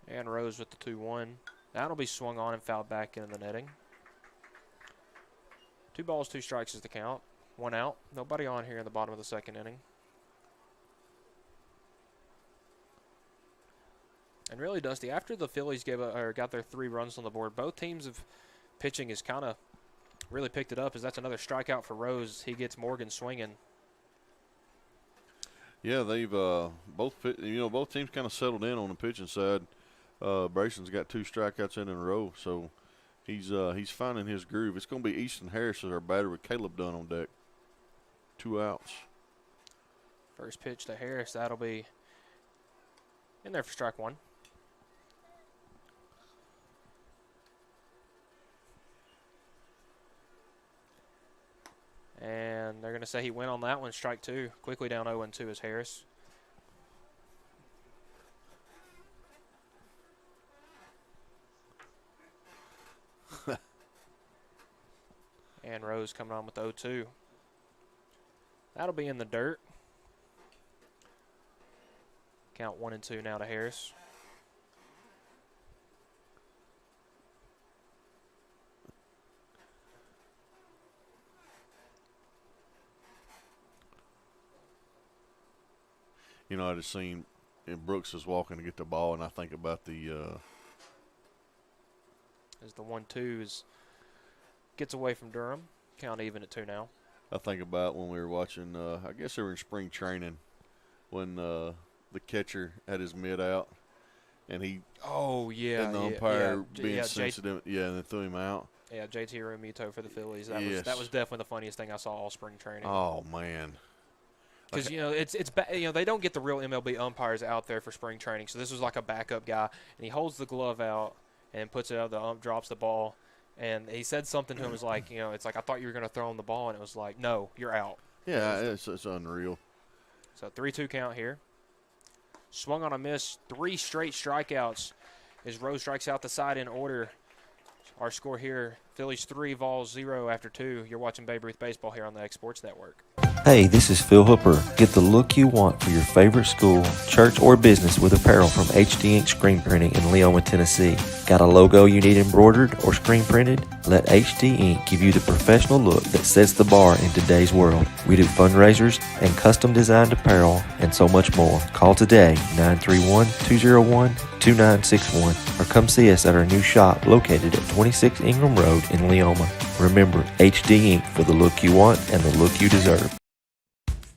And Rose with the 2-1. That'll be swung on and fouled back into the netting. 2 balls, 2 strikes is the count. 1 out. Nobody on here in the bottom of the second inning. And really, Dusty, after the Phillies got their 3 runs on the board, both teams of pitching has kind of really picked it up, as that's another strikeout for Rose. He gets Morgan swinging. Yeah, they've both teams kind of settled in on the pitching side. Brayson's got 2 strikeouts in a row, so he's finding his groove. It's going to be Easton Harris as our batter with Caleb Dunn on deck. 2 outs. First pitch to Harris. That'll be in there for strike 1. And they're going to say he went on that one, strike 2. Quickly down 0-2 is Harris. And Rose coming on with 0-2. That'll be in the dirt. Count 1-2 now to Harris. I just seen Brooks is walking to get the ball, and I think about the as the 1-2 gets away from Durham. Count even at 2 now. I think about when we were watching, I guess they were in spring training, when the catcher had his mid out, and he and the umpire being sensitive, and they threw him out. Yeah, JT Realmuto for the Phillies. That was definitely the funniest thing I saw all spring training. Oh man. Because they don't get the real MLB umpires out there for spring training, so this was like a backup guy, and he holds the glove out and puts it out. The ump drops the ball, and he said something to him. Was like, it's like, I thought you were going to throw him the ball, and it was like, no, you're out. Yeah, it's unreal. So 3-2 count here. Swung on a miss, 3 straight strikeouts as Rose strikes out the side in order. Our score here, Phillies 3, Vols 0 after 2. You're watching Babe Ruth Baseball here on the X Sports Network. Hey, this is Phil Hooper. Get the look you want for your favorite school, church, or business with apparel from HD Ink Screen Printing in Leoma, Tennessee. Got a logo you need embroidered or screen printed? Let HD Ink give you the professional look that sets the bar in today's world. We do fundraisers and custom designed apparel and so much more. Call today, 931-201-2961, or come see us at our new shop located at 26 Ingram Road in Leoma. Remember, HD Ink for the look you want and the look you deserve.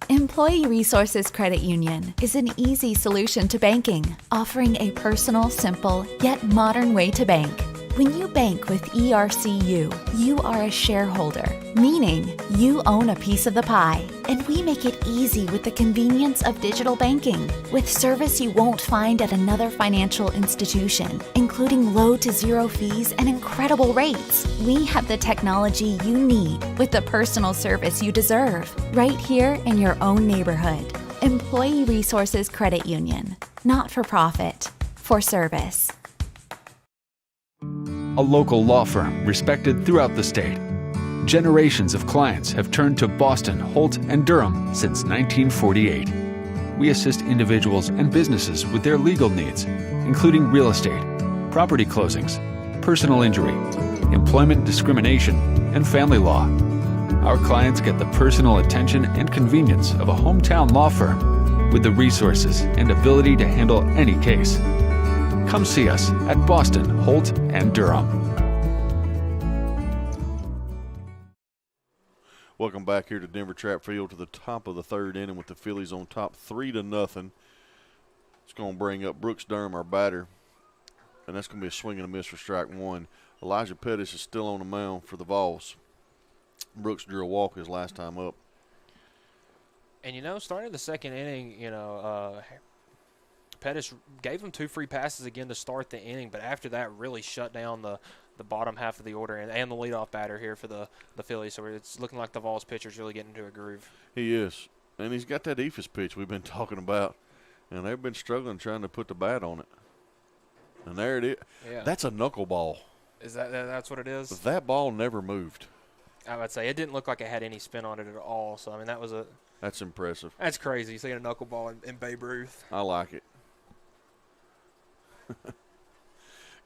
Employee Resources Credit Union is an easy solution to banking, offering a personal, simple, yet modern way to bank. When you bank with ERCU, you are a shareholder, meaning you own a piece of the pie. And we make it easy with the convenience of digital banking, with service you won't find at another financial institution, including low to zero fees and incredible rates. We have the technology you need with the personal service you deserve, right here in your own neighborhood. Employee Resources Credit Union, not for profit, for service. A local law firm respected throughout the state. Generations of clients have turned to Boston, Holt, and Durham since 1948. We assist individuals and businesses with their legal needs, including real estate, property closings, personal injury, employment discrimination, and family law. Our clients get the personal attention and convenience of a hometown law firm with the resources and ability to handle any case. Come see us at Boston, Holt, and Durham. Welcome back here to Denver Trapp Field to the top of the third inning with the Phillies on top 3-0. It's going to bring up Brooks Durham, our batter, and that's going to be a swing and a miss for strike one. Elijah Pettis is still on the mound for the Vols. Brooks drew a walk his last time up. And, starting the second inning, Pettis gave him 2 free passes again to start the inning, but after that really shut down the bottom half of the order and the leadoff batter here for the Phillies. So it's looking like the Vols pitcher's really getting into a groove. He is. And he's got that ephus pitch we've been talking about, and they've been struggling trying to put the bat on it. And there it is. Yeah. That's a knuckleball. Is that's what it is? That ball never moved. I would say it didn't look like it had any spin on it at all. So, That's impressive. That's crazy, seeing a knuckleball in Babe Ruth. I like it.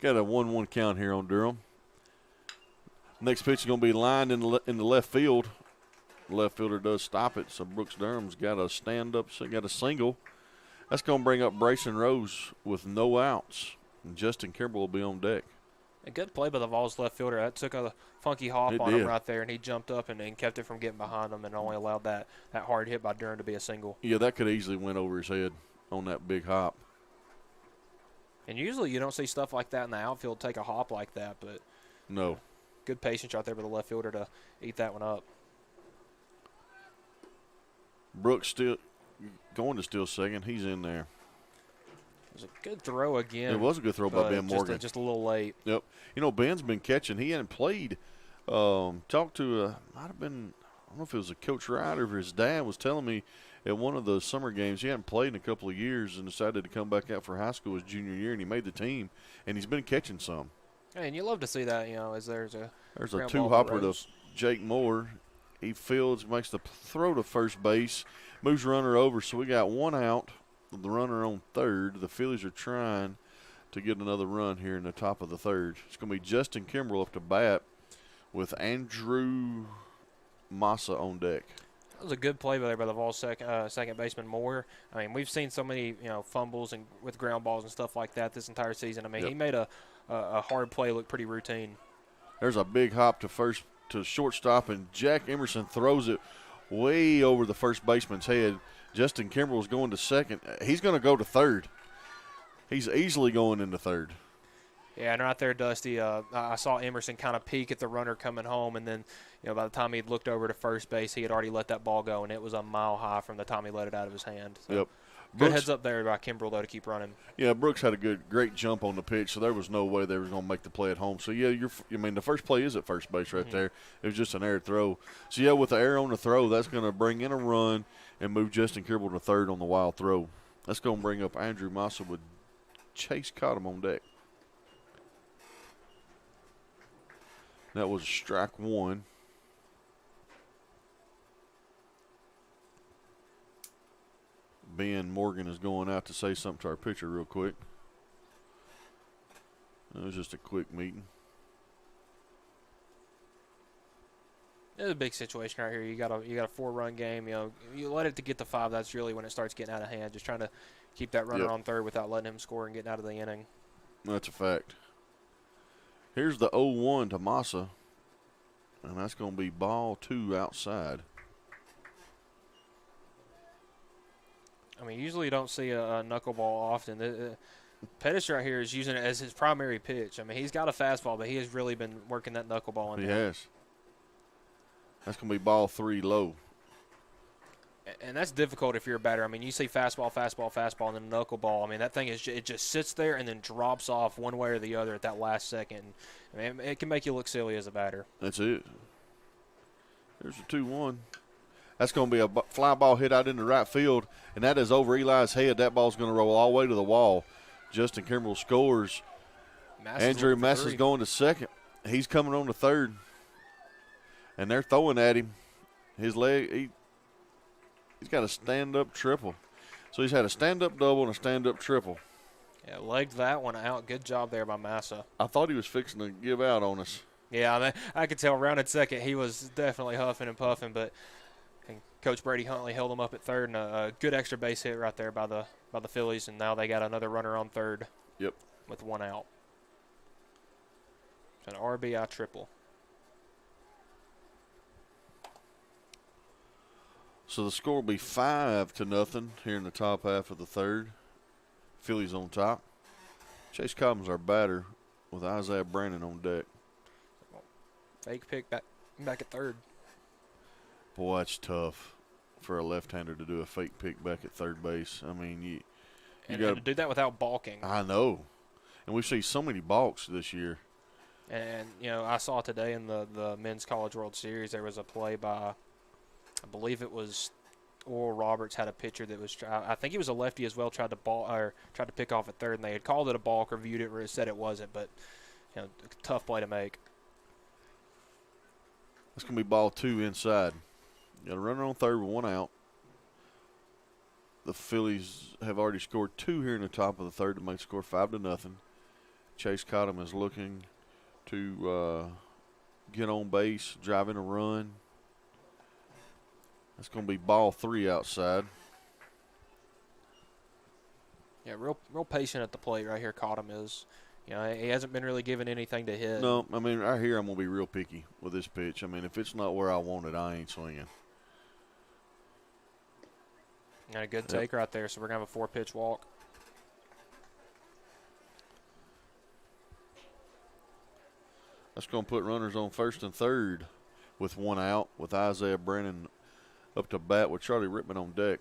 Got a 1-1 count here on Durham. Next pitch is going to be lined in the left field. The left fielder does stop it, so Brooks Durham's got a stand-up, got a single. That's going to bring up Brayson Rose with no outs, and Justin Kimbrell will be on deck. A good play by the Vols left fielder. That took a funky hop on him right there, and he jumped up and kept it from getting behind him and only allowed that hard hit by Durham to be a single. Yeah, that could easily went over his head on that big hop. And usually you don't see stuff like that in the outfield take a hop like that, but no. Good patience right there by the left fielder to eat that one up. Brooks still going to steal second. He's in there. It was a good throw again. It was a good throw by Ben Morgan. Just a little late. Yep. Ben's been catching. He hadn't played. Talked to might have been, I don't know if it was a Coach Ryder or his dad was telling me at one of the summer games he hadn't played in a couple of years and decided to come back out for high school his junior year, and he made the team, and he's been catching some. Hey, and you love to see that, as there's a two-hopper to Jake Moore. He fields, makes the throw to first base, moves runner over, so we got one out, the runner on third. The Phillies are trying to get another run here in the top of the third. It's going to be Justin Kimbrell up to bat with Andrew Massa on deck. That was a good play there by the Vols second baseman Moore. We've seen so many fumbles and with ground balls and stuff like that this entire season. He made a hard play look pretty routine. There's a big hop to shortstop, and Jack Emerson throws it way over the first baseman's head. Justin Kimbrell's going to second. He's going to go to third. He's easily going into third. Yeah, and right there, Dusty, I saw Emerson kind of peek at the runner coming home, and then, by the time he'd looked over to first base, he had already let that ball go, and it was a mile high from the time he let it out of his hand. So Yep. Good heads up there by Kimbrell, though, to keep running. Yeah, Brooks had a great jump on the pitch, so there was no way they were going to make the play at home. So, yeah, the first play is at first base right there. It was just an air throw. So, yeah, with the air on the throw, that's going to bring in a run and move Justin Kimbrell to third on the wild throw. That's going to bring up Andrew Massa with Chase Cottom on deck. That was strike one. Ben Morgan is going out to say something to our pitcher real quick. It was just a quick meeting. It's a big situation right here. You got a 4-run game. You let it to get to 5. That's really when it starts getting out of hand. Just trying to keep that runner on third without letting him score and getting out of the inning. That's a fact. Here's the 0-1 to Massa, and that's going to be ball 2 outside. I mean, usually you don't see a knuckleball often. Pettis right here is using it as his primary pitch. I mean, he's got a fastball, but he has really been working that knuckleball in there. He has. That's going to be ball 3 low. And that's difficult if you're a batter. I mean, you see fastball, and then knuckleball. I mean, that thing it just sits there and then drops off one way or the other at that last second. I mean, it can make you look silly as a batter. That's it. There's a 2-1. That's going to be a fly ball hit out into right field, and that is over Eli's head. That ball's going to roll all the way to the wall. Justin Kimbrell scores. Andrew Massa's going to second. He's coming on to third, and they're throwing at him. His leg, he's got a stand-up triple. So he's had a stand-up double and a stand-up triple. Yeah, legged that one out. Good job there by Massa. I thought he was fixing to give out on us. Yeah, I could tell rounded second he was definitely huffing and puffing, but Coach Brady Huntley held him up at third, and a good extra base hit right there by the Phillies, and now they got another runner on third. Yep. With 1 out. An RBI triple. So the score will be 5-0 here in the top half of the third. Phillies on top. Chase Cobbins, our batter, with Isaiah Brandon on deck. Fake pick back at third. Boy, that's tough for a left-hander to do a fake pick back at third base. I mean, you got to do that without balking. I know. And we see so many balks this year. And, I saw today in the Men's College World Series, there was a play by, I believe it was Oral Roberts, had a pitcher that was, I think he was a lefty as well, tried to pick off at third, and they had called it a balk, reviewed it, said it wasn't, but, tough play to make. That's going to be ball 2 inside. Got a runner on third with 1 out. The Phillies have already scored 2 here in the top of the third to make the score 5-0. Chase Cottom is looking to get on base, drive in a run. That's going to be ball 3 outside. Yeah, real patient at the plate right here, Cottom is. He hasn't been really given anything to hit. No, I mean, right here I'm going to be real picky with this pitch. I mean, if it's not where I want it, I ain't swinging. And a good take right there, so we're going to have a 4-pitch walk. That's going to put runners on first and third with 1 out, with Isaiah Brennan up to bat with Charlie Rittman on deck.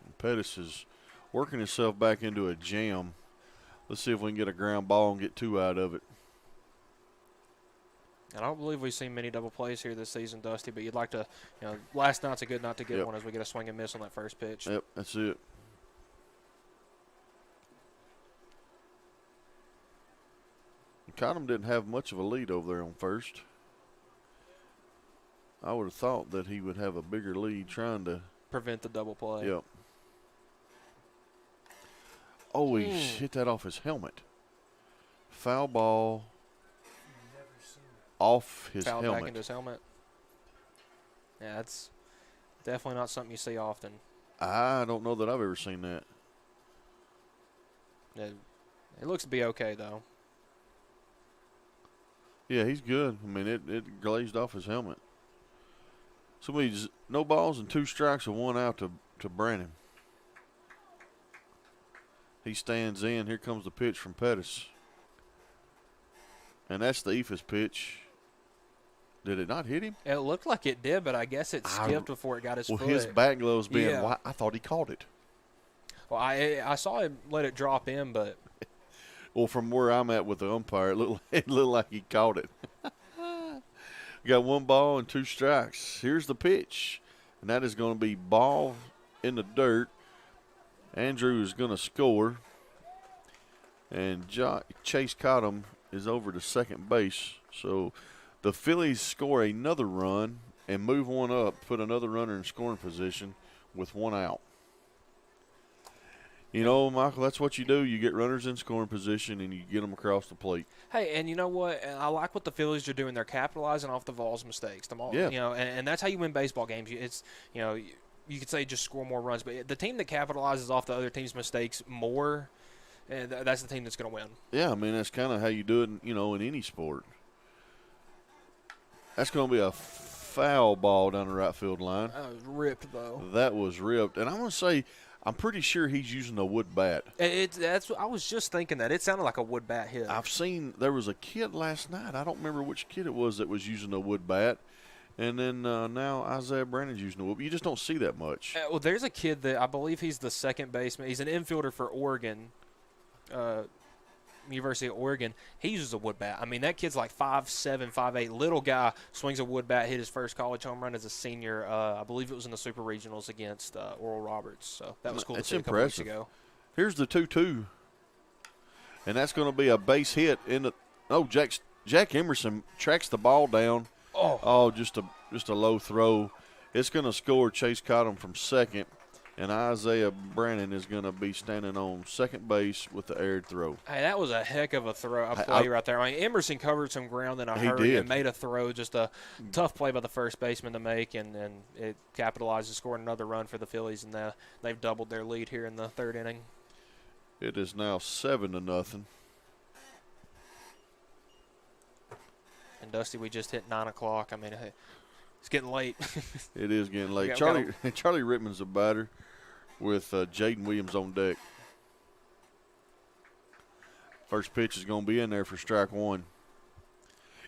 And Pettis is working himself back into a jam. Let's see if we can get a ground ball and get 2 out of it. I don't believe we've seen many double plays here this season, Dusty, but you'd like to, last night's a good night to get one as we get a swing and miss on that first pitch. Yep, that's it. Cottom didn't have much of a lead over there on first. I would have thought that he would have a bigger lead trying to prevent the double play. Yep. Oh, he hit that off his helmet. Foul ball off his Fouled helmet. Back into his helmet. Yeah, that's definitely not something you see often. I don't know that I've ever seen that. It looks to be okay, though. Yeah, he's good. I mean, it glazed off his helmet. So we no balls and 2 strikes and 1 out to Brandon. He stands in. Here comes the pitch from Pettis. And that's the Ephus pitch. Did it not hit him? It looked like it did, but I guess it skipped before it got his foot. Well, his back gloves being white, I thought he caught it. Well, I saw him let it drop in, but. Well, from where I'm at with the umpire, it looked like he caught it. Got 1 ball and 2 strikes. Here's the pitch, and that is going to be ball in the dirt. Andrew is going to score, and Chase Cottom is over to second base. So the Phillies score another run and move 1 up, put another runner in scoring position with 1 out. You know, Michael, that's what you do. You get runners in scoring position, and you get them across the plate. Hey, and you know what? I like what the Phillies are doing. They're capitalizing off the Vols' mistakes. Yeah. You know, and that's how you win baseball games. It's, you know, you could say just score more runs, but the team that capitalizes off the other team's mistakes more, that's the team that's going to win. Yeah, I mean, that's kind of how you do it, you know, in any sport. That's going to be a foul ball down the right field line. That was ripped, though. That was ripped. And I want to say, I'm pretty sure he's using a wood bat. I was just thinking that. It sounded like a wood bat hit. I've seen, there was a kid last night, I don't remember which kid it was that was using a wood bat. And then now Isaiah Brandon's using a wood. You just don't see that much. Well, there's a kid that I believe he's the second baseman. He's an infielder for Oregon, University of Oregon. He uses a wood bat. I mean, that kid's like 5'7", 5'8", little guy, swings a wood bat, hit his first college home run as a senior. I believe it was in the Super Regionals against Oral Roberts. So that was cool to see a couple weeks ago. Here's the 2-2. And that's going to be a base hit. Jack Emerson tracks the ball down. Just a low throw. It's going to score Chase Cottom from second. And Isaiah Brandon is going to be standing on second base with the aired throw. Hey, that was a heck of a play right there. I mean, Emerson covered some ground in a hurry and made a throw. Just a tough play by the first baseman to make, and it capitalized, scoring another run for the Phillies, and they've doubled their lead here in the 3rd inning. It is now 7-0. And Dusty, we just hit 9 o'clock. I mean, it's getting late. It is getting late. Charlie Rittman's a batter with Jaden Williams on deck. First pitch is going to be in there for strike 1.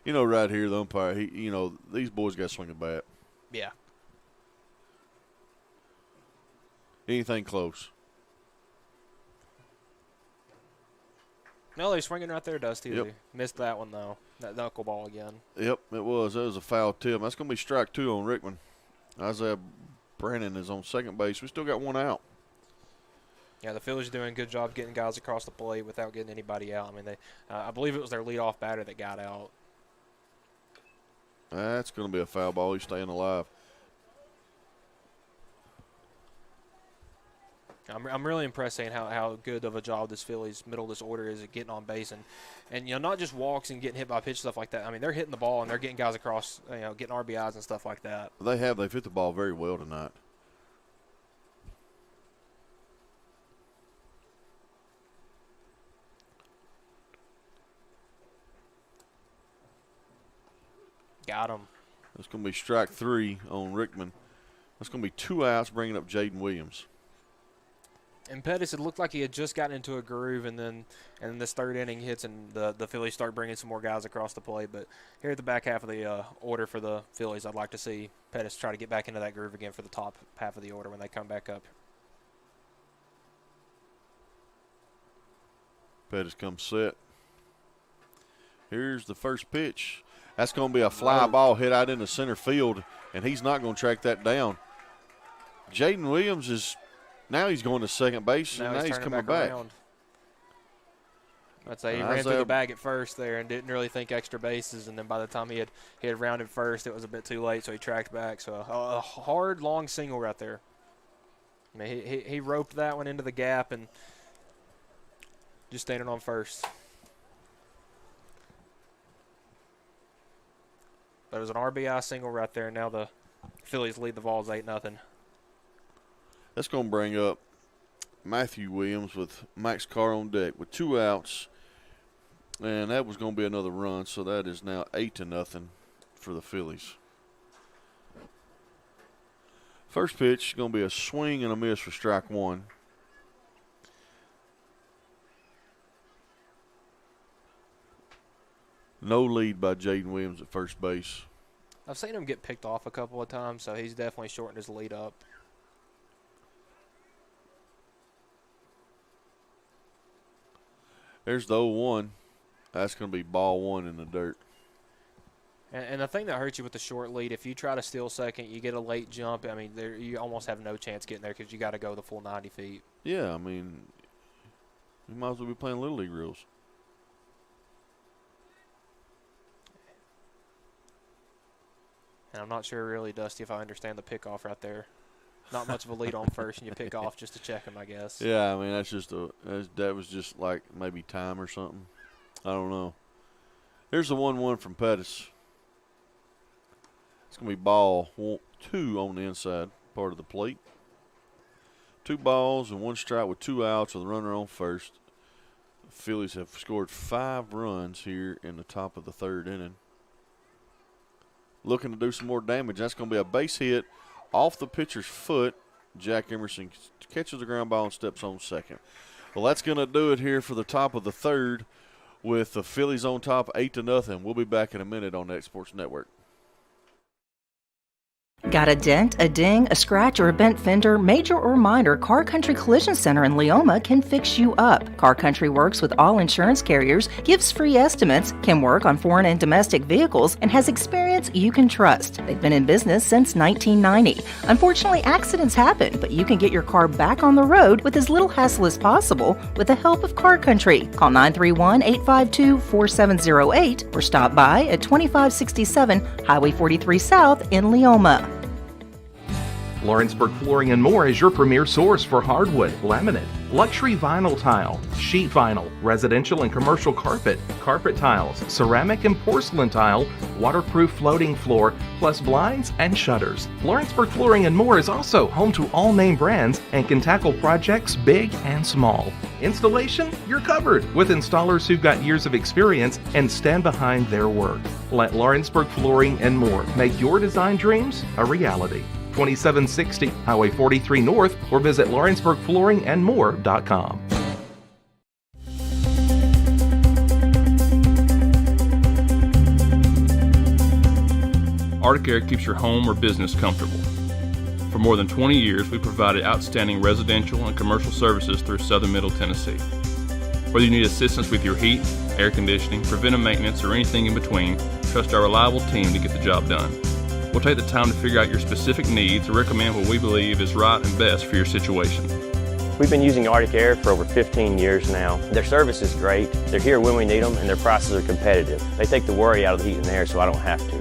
You know, right here, the umpire, these boys got to swing a bat. Yeah. Anything close. No, they're swinging right there, Dusty. Yep. They missed that one, though. That knuckleball again. Yep, it was. That was a foul tip. That's going to be strike 2 on Rickman. Isaiah Brandon is on second base. We still got 1 out. Yeah, the Phillies are doing a good job getting guys across the plate without getting anybody out. I mean, I believe it was their leadoff batter that got out. That's going to be a foul ball. He's staying alive. I'm really impressed seeing how good of a job this Phillies middle of this order is at getting on base and not just walks and getting hit by pitch, stuff like that. I mean, they're hitting the ball and they're getting guys across, getting RBIs and stuff like that. They've hit the ball very well tonight. Got him. That's going to be strike 3 on Rickman. That's going to be 2 outs, bringing up Jaden Williams. And Pettis, it looked like he had just gotten into a groove, and then this 3rd inning hits, and the Phillies start bringing some more guys across the plate. But here at the back half of the order for the Phillies, I'd like to see Pettis try to get back into that groove again for the top half of the order when they come back up. Pettis comes set. Here's the first pitch. That's going to be a fly ball hit out into center field, and he's not going to track that down. Jaden Williams is... Now he's going to second base, and now he's coming back. I'd say he ran through the bag at first there and didn't really think extra bases, and then by the time he had rounded first, it was a bit too late, so he tracked back. So a hard, long single right there. I mean, he roped that one into the gap and just standing on first. But it was an RBI single right there, and now the Phillies lead the Vols 8-0. That's going to bring up Matthew Williams with Max Carr on deck with 2 outs. And that was going to be another run, so that is now 8-0 for the Phillies. First pitch is going to be a swing and a miss for strike one. No lead by Jaden Williams at first base. I've seen him get picked off a couple of times, so he's definitely shortened his lead up. There's the 0-1. That's going to be ball one in the dirt. And the thing that hurts you with the short lead, if you try to steal second, you get a late jump. I mean, you almost have no chance getting there because you got to go the full 90 feet. Yeah, I mean, you might as well be playing Little League rules. And I'm not sure really, Dusty, if I understand the pickoff right there. Not much of a lead on first, and you pick off just to check him, I guess. Yeah, I mean, that was just like maybe time or something. I don't know. Here's the 1-1 from Pettis. It's going to be ball 2 on the inside part of the plate. 2 balls and 1 strike with 2 outs with a runner on first. The Phillies have scored 5 runs here in the top of the 3rd inning. Looking to do some more damage. That's going to be a base hit off the pitcher's foot. Jack Emerson catches the ground ball and steps on second. Well, that's going to do it here for the top of the 3rd with the Phillies on top 8-0. We'll be back in a minute on Net Sports Network. Got a dent, a ding, a scratch, or a bent fender? Major or minor, Car Country Collision Center in Leoma can fix you up. Car Country works with all insurance carriers, gives free estimates, can work on foreign and domestic vehicles, and has experience you can trust. They've been in business since 1990. Unfortunately, accidents happen, but you can get your car back on the road with as little hassle as possible with the help of Car Country. Call 931-852-4708 or stop by at 2567 Highway 43 South in Leoma. Lawrenceburg Flooring and More is your premier source for hardwood, laminate, luxury vinyl tile, sheet vinyl, residential and commercial carpet, carpet tiles, ceramic and porcelain tile, waterproof floating floor, plus blinds and shutters. Lawrenceburg Flooring and More is also home to all name brands and can tackle projects big and small. Installation, you're covered with installers who've got years of experience and stand behind their work. Let Lawrenceburg Flooring and More make your design dreams a reality. 2760 Highway 43 North or visit LawrenceburgFlooringandMore.com. Arctic Air keeps your home or business comfortable. For more than 20 years, we provided outstanding residential and commercial services through southern Middle Tennessee. Whether you need assistance with your heat, air conditioning, preventive maintenance, or anything in between, trust our reliable team to get the job done. We'll take the time to figure out your specific needs and recommend what we believe is right and best for your situation. We've been using Arctic Air for over 15 years now. Their service is great, they're here when we need them, and their prices are competitive. They take the worry out of the heat and air so I don't have to.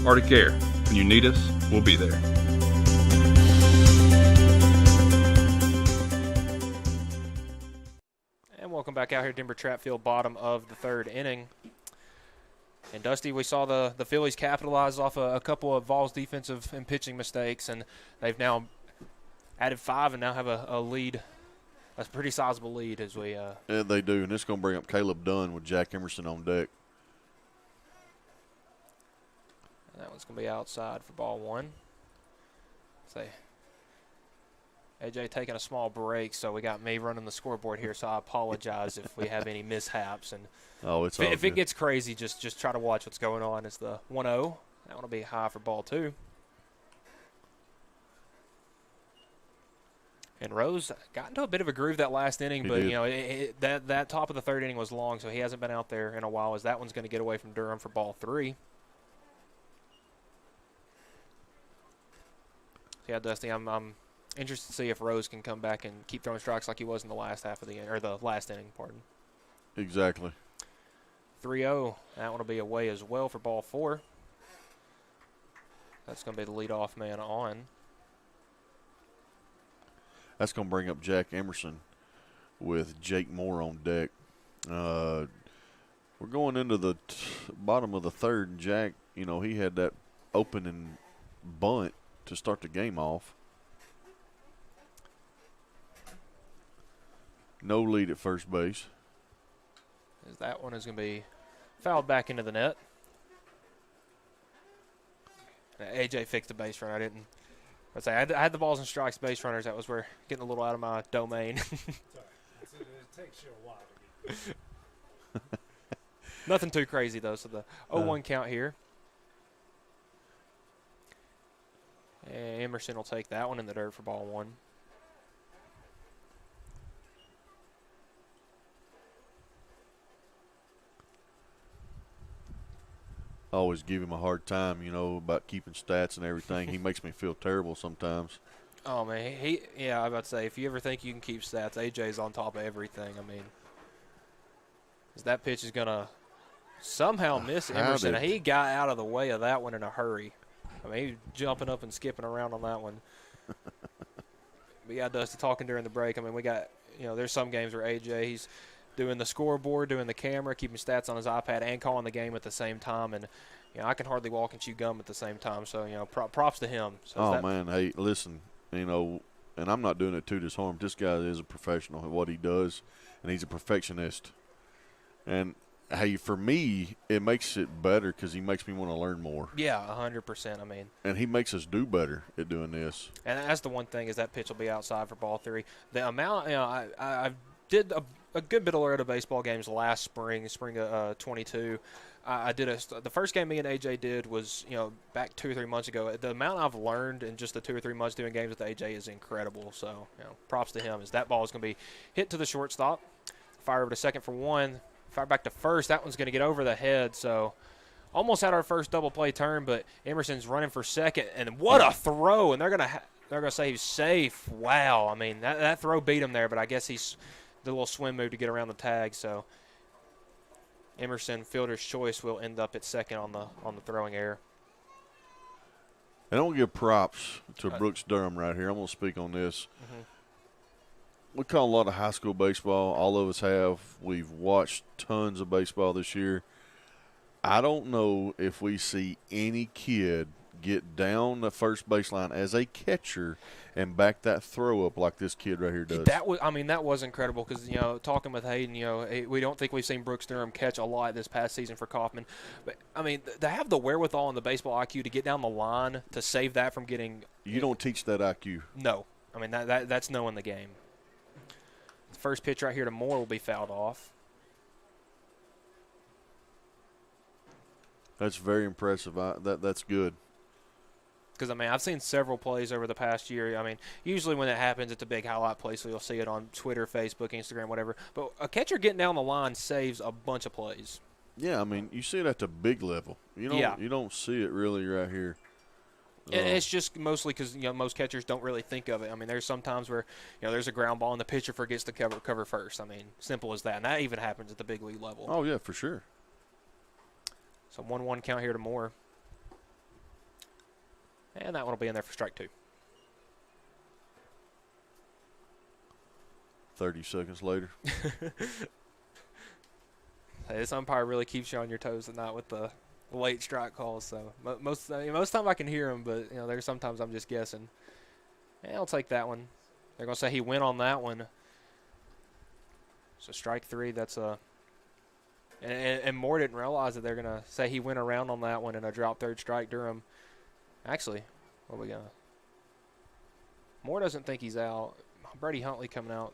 Arctic Air, when you need us, we'll be there. And welcome back out here, Denver Trapp Field, bottom of the 3rd inning. And, Dusty, we saw the Phillies capitalize off a couple of Vols defensive and pitching mistakes, and they've now added 5 and now have a lead, a pretty sizable lead as we Yeah, they do, and it's going to bring up Caleb Dunn with Jack Emerson on deck. And that one's going to be outside for ball 1. Say, AJ taking a small break, so we got me running the scoreboard here, so I apologize if we have any mishaps. And if it gets crazy, just try to watch what's going on. It's the 1-0. That one will be high for ball 2. And Rose got into a bit of a groove that last inning, but you know that top of the 3rd inning was long, so he hasn't been out there in a while. As that one's going to get away from Durham for ball 3. So yeah, Dusty, I'm interested to see if Rose can come back and keep throwing strikes like he was in the last half of the last inning. Pardon. Exactly. 3-0. That one will be away as well for ball 4. That's going to be the leadoff man on. That's going to bring up Jack Emerson with Jake Moore on deck. We're going into the bottom of the 3rd, and Jack, he had that opening bunt to start the game off. No lead at first base. As that one is going to be fouled back into the net. AJ fixed the base run. I had the balls and strikes, base runners. That was where getting a little out of my domain. It takes you a while to get. Nothing too crazy, though. So the 0-1 count here. And Emerson will take that one in the dirt for ball one. I always give him a hard time, about keeping stats and everything. He makes me feel terrible sometimes. Oh, man. I was about to say, if you ever think you can keep stats, AJ's on top of everything. I mean, that pitch is going to somehow miss Emerson. He got out of the way of that one in a hurry. I mean, he was jumping up and skipping around on that one. But yeah, Dusty, talking during the break, I mean, we got, there's some games where AJ, he's doing the scoreboard, doing the camera, keeping stats on his iPad, and calling the game at the same time. And, I can hardly walk and chew gum at the same time. So, props to him. So man, hey, listen, and I'm not doing it to his harm. This guy is a professional at what he does, and he's a perfectionist. And, hey, for me, it makes it better because he makes me want to learn more. Yeah, 100%. I mean, and he makes us do better at doing this. And that's the one thing is that pitch will be outside for ball three. The amount, I did a good bit of Loretto baseball games last spring of 22. I did the first game me and AJ did was back 2 or 3 months ago. The amount I've learned in just the 2 or 3 months doing games with AJ is incredible. So props to him. As that ball is going to be hit to the shortstop, fire over to second for one. Fire back to first. That one's going to get over the head. So almost had our first double play turn, but Emerson's running for second. And what a throw! And they're gonna say he's safe. Wow. I mean that throw beat him there, but I guess he's the little swim move to get around the tag. So Emerson, fielder's choice, will end up at second on the throwing error. And I want to give props to Brooks Durham right here. I'm going to speak on this. Mm-hmm. We call a lot of high school baseball. All of us have. We've watched tons of baseball this year. I don't know if we see any kid get down the first baseline as a catcher and back that throw up like this kid right here does. That was incredible because, talking with Hayden, we don't think we've seen Brooks Durham catch a lot this past season for Kaufman. But, I mean, they have the wherewithal and the baseball IQ to get down the line to save that from getting – You don't teach that IQ. No. I mean, that's knowing the game. The first pitch right here to Moore will be fouled off. That's very impressive. That's good. Because, I mean, I've seen several plays over the past year. I mean, usually when it happens, it's a big highlight play, so you'll see it on Twitter, Facebook, Instagram, whatever. But a catcher getting down the line saves a bunch of plays. Yeah, I mean, you see it at the big level. You don't see it really right here. And it's just mostly because, most catchers don't really think of it. I mean, there's some times where, there's a ground ball and the pitcher forgets to cover first. I mean, simple as that. And that even happens at the big league level. Oh, yeah, for sure. So 1-1 count here to Moore. And that one will be in there for strike 2. 30 seconds later. Hey, this umpire really keeps you on your toes tonight with the late strike calls. So most time I can hear him, but there's sometimes I'm just guessing. And I'll take that one. They're gonna say he went on that one. So strike 3. That's a. And Moore didn't realize that they're gonna say he went around on that one and a drop third strike. Durham. Actually, what are we gonna? Moore doesn't think he's out. Brady Huntley coming out.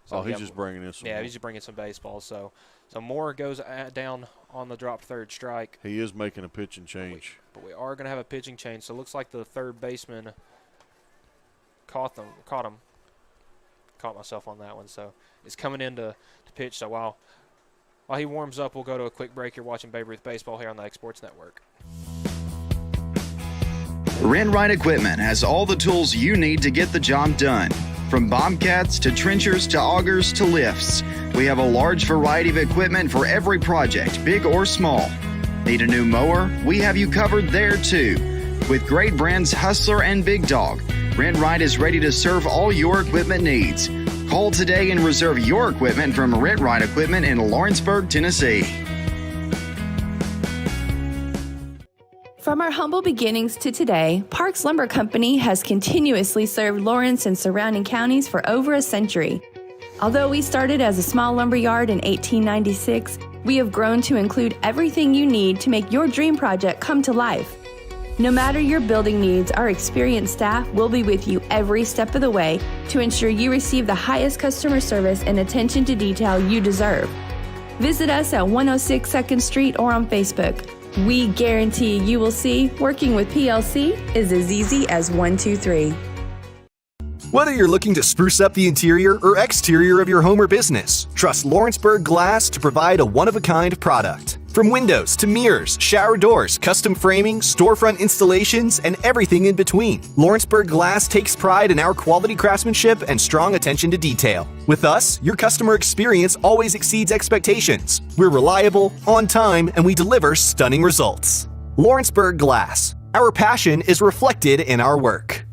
So he's just bringing in some. Yeah, he's just bringing some baseballs. So Moore goes down on the drop third strike. He is making a pitching change. But we are going to have a pitching change. So it looks like the third baseman caught him. Caught myself on that one. So it's coming in to pitch. So while he warms up, we'll go to a quick break. You're watching Babe Ruth Baseball here on the X Sports Network. Rent-Right Equipment has all the tools you need to get the job done. From bobcats to trenchers to augers to lifts, we have a large variety of equipment for every project, big or small. Need a new mower? We have you covered there too. With great brands Hustler and Big Dog, Rent-Right is ready to serve all your equipment needs. Call today and reserve your equipment from Rent-Right Equipment in Lawrenceburg, Tennessee. From our humble beginnings to today, Parks Lumber Company has continuously served Lawrence and surrounding counties for over a century. Although we started as a small lumber yard in 1896, we have grown to include everything you need to make your dream project come to life. No matter your building needs, our experienced staff will be with you every step of the way to ensure you receive the highest customer service and attention to detail you deserve. Visit us at 106 2nd Street or on Facebook. We guarantee you will see working with PLC is as easy as 1, 2, 3. Whether you're looking to spruce up the interior or exterior of your home or business, trust Lawrenceburg Glass to provide a one-of-a-kind product. From windows to mirrors, shower doors, custom framing, storefront installations, and everything in between, Lawrenceburg Glass takes pride in our quality craftsmanship and strong attention to detail. With us, your customer experience always exceeds expectations. We're reliable, on time, and we deliver stunning results. Lawrenceburg Glass. Our passion is reflected in our work.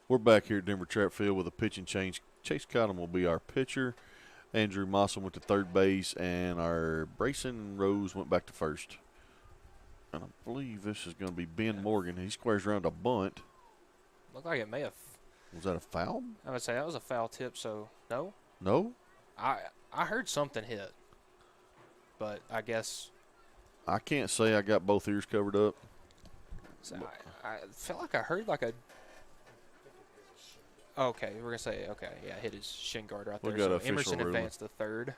We're back here at Denver Trapp Field with a pitching change. Chase Cottom will be our pitcher. Andrew Mawson went to third base, and our Brayson Rose went back to first. And I believe this is going to be Ben Morgan. He squares around a bunt. Looked like it may have. Was that a foul? I would say that was a foul tip, so no? No? I heard something hit, but I guess. I can't say I got both ears covered up. So I felt like I heard like a. Okay, we're going to say, okay, yeah, hit his shin guard right there. So Emerson advanced to third.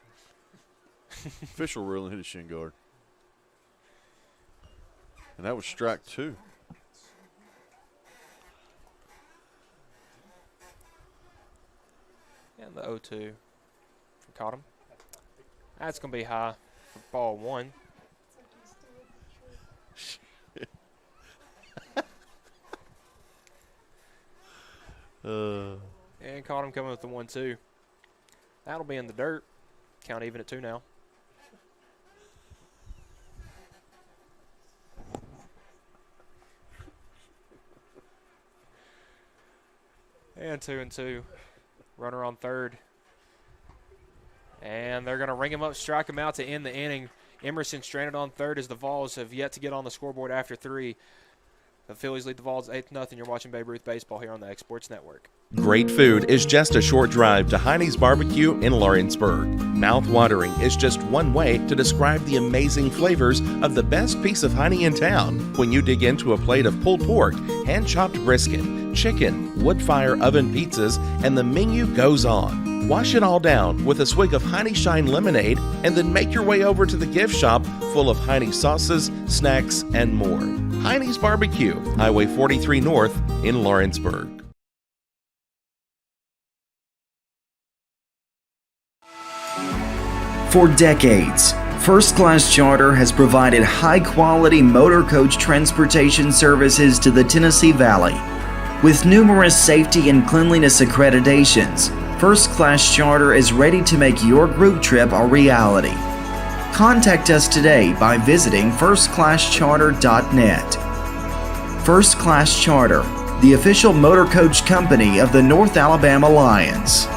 Official ruling hit his shin guard. And that was strike 2. And the 0-2 caught him. That's going to be high for ball 1. And caught him coming with the 1-2. That'll be in the dirt. Count even at 2 now. And 2-2. Runner on third. And they're going to ring him up, strike him out to end the inning. Emerson stranded on third as the Vols have yet to get on the scoreboard after 3. The Phillies lead the Vols 8-0. You're watching Babe Ruth Baseball here on the X Sports Network. Great food is just a short drive to Heine's Barbecue in Lawrenceburg. Mouth-watering is just one way to describe the amazing flavors of the best piece of Heine in town. When you dig into a plate of pulled pork, hand-chopped brisket, chicken, wood-fire oven pizzas, and the menu goes on. Wash it all down with a swig of Heine Shine lemonade and then make your way over to the gift shop full of Heine sauces, snacks, and more. Heine's Barbecue, Highway 43 North in Lawrenceburg. For decades, First Class Charter has provided high-quality motor coach transportation services to the Tennessee Valley. With numerous safety and cleanliness accreditations, First Class Charter is ready to make your group trip a reality. Contact us today by visiting firstclasscharter.net. First Class Charter, the official motor coach company of the North Alabama Lions.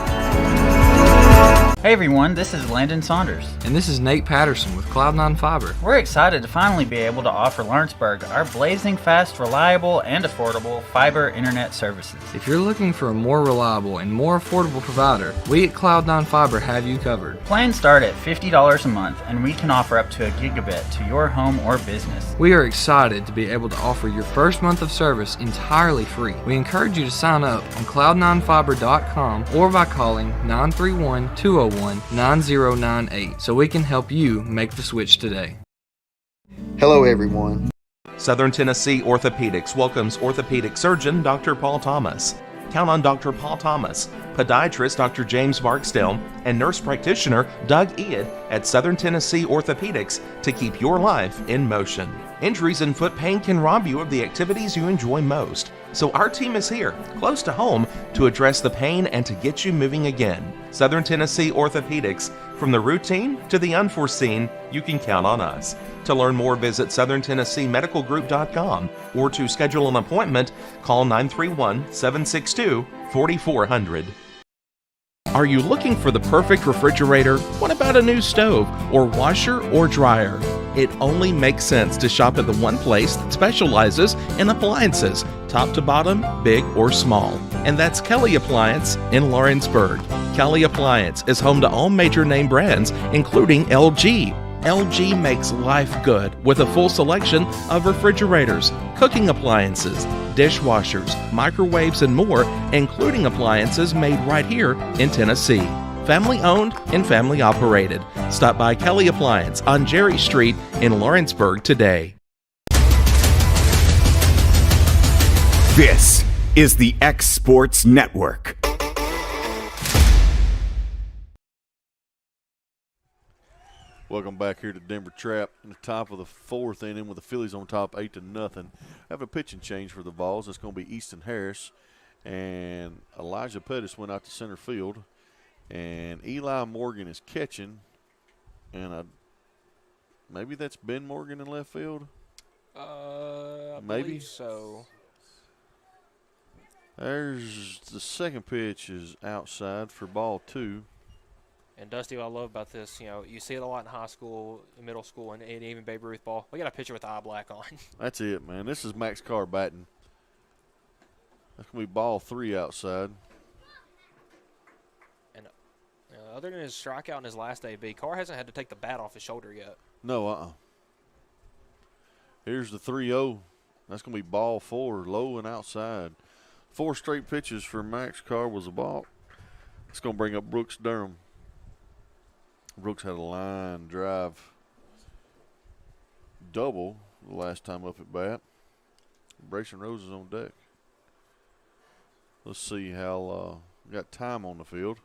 Hey everyone, this is Landon Saunders. And this is Nate Patterson with Cloud9 Fiber. We're excited to finally be able to offer Lawrenceburg our blazing fast, reliable, and affordable fiber internet services. If you're looking for a more reliable and more affordable provider, we at Cloud9 Fiber have you covered. Plans start at $50 a month, and we can offer up to a gigabit to your home or business. We are excited to be able to offer your first month of service entirely free. We encourage you to sign up on cloud9fiber.com or by calling 931-201-9098 so we can help you make the switch today. Hello everyone. Southern Tennessee Orthopedics welcomes orthopedic surgeon Dr. Paul Thomas. Count on Dr. Paul Thomas, podiatrist Dr. James Barksdale, and nurse practitioner Doug Ead at Southern Tennessee Orthopedics to keep your life in motion. Injuries and foot pain can rob you of the activities you enjoy most. So our team is here, close to home, to address the pain and to get you moving again. Southern Tennessee Orthopedics, from the routine to the unforeseen, you can count on us. To learn more, visit SouthernTennesseeMedicalGroup.com or to schedule an appointment, call 931-762-4400. Are you looking for the perfect refrigerator? What about a new stove or washer or dryer? It only makes sense to shop at the one place that specializes in appliances, top to bottom, big or small. And that's Kelly Appliance in Lawrenceburg. Kelly Appliance is home to all major name brands, including LG, LG makes life good with a full selection of refrigerators, cooking appliances, dishwashers, microwaves, and more, including appliances made right here in Tennessee. Family owned and family operated. Stop by Kelly Appliance on Jerry Street in Lawrenceburg today. This is the X Sports Network. Welcome back here to Denver Trapp in the top of the fourth inning with the Phillies on top 8-0. Have a pitching change for the Vols. It's going to be Easton Harris, and Elijah Pettis went out to center field, and Eli Morgan is catching, and maybe that's Ben Morgan in left field. I Maybe believe so. There's the second pitch is outside for ball 2. And Dusty, what I love about this, you see it a lot in high school, middle school, and even Babe Ruth ball. We got a pitcher with the eye black on. That's it, man. This is Max Carr batting. That's going to be ball 3 outside. And other than his strikeout in his last AB, Carr hasn't had to take the bat off his shoulder yet. No, Here's the 3-0. That's going to be ball 4, low and outside. 4 straight pitches for Max Carr was a balk. It's going to bring up Brooks Durham. Brooks had a line drive double the last time up at bat. Brayson Rose is on deck. Let's see how got time on the field.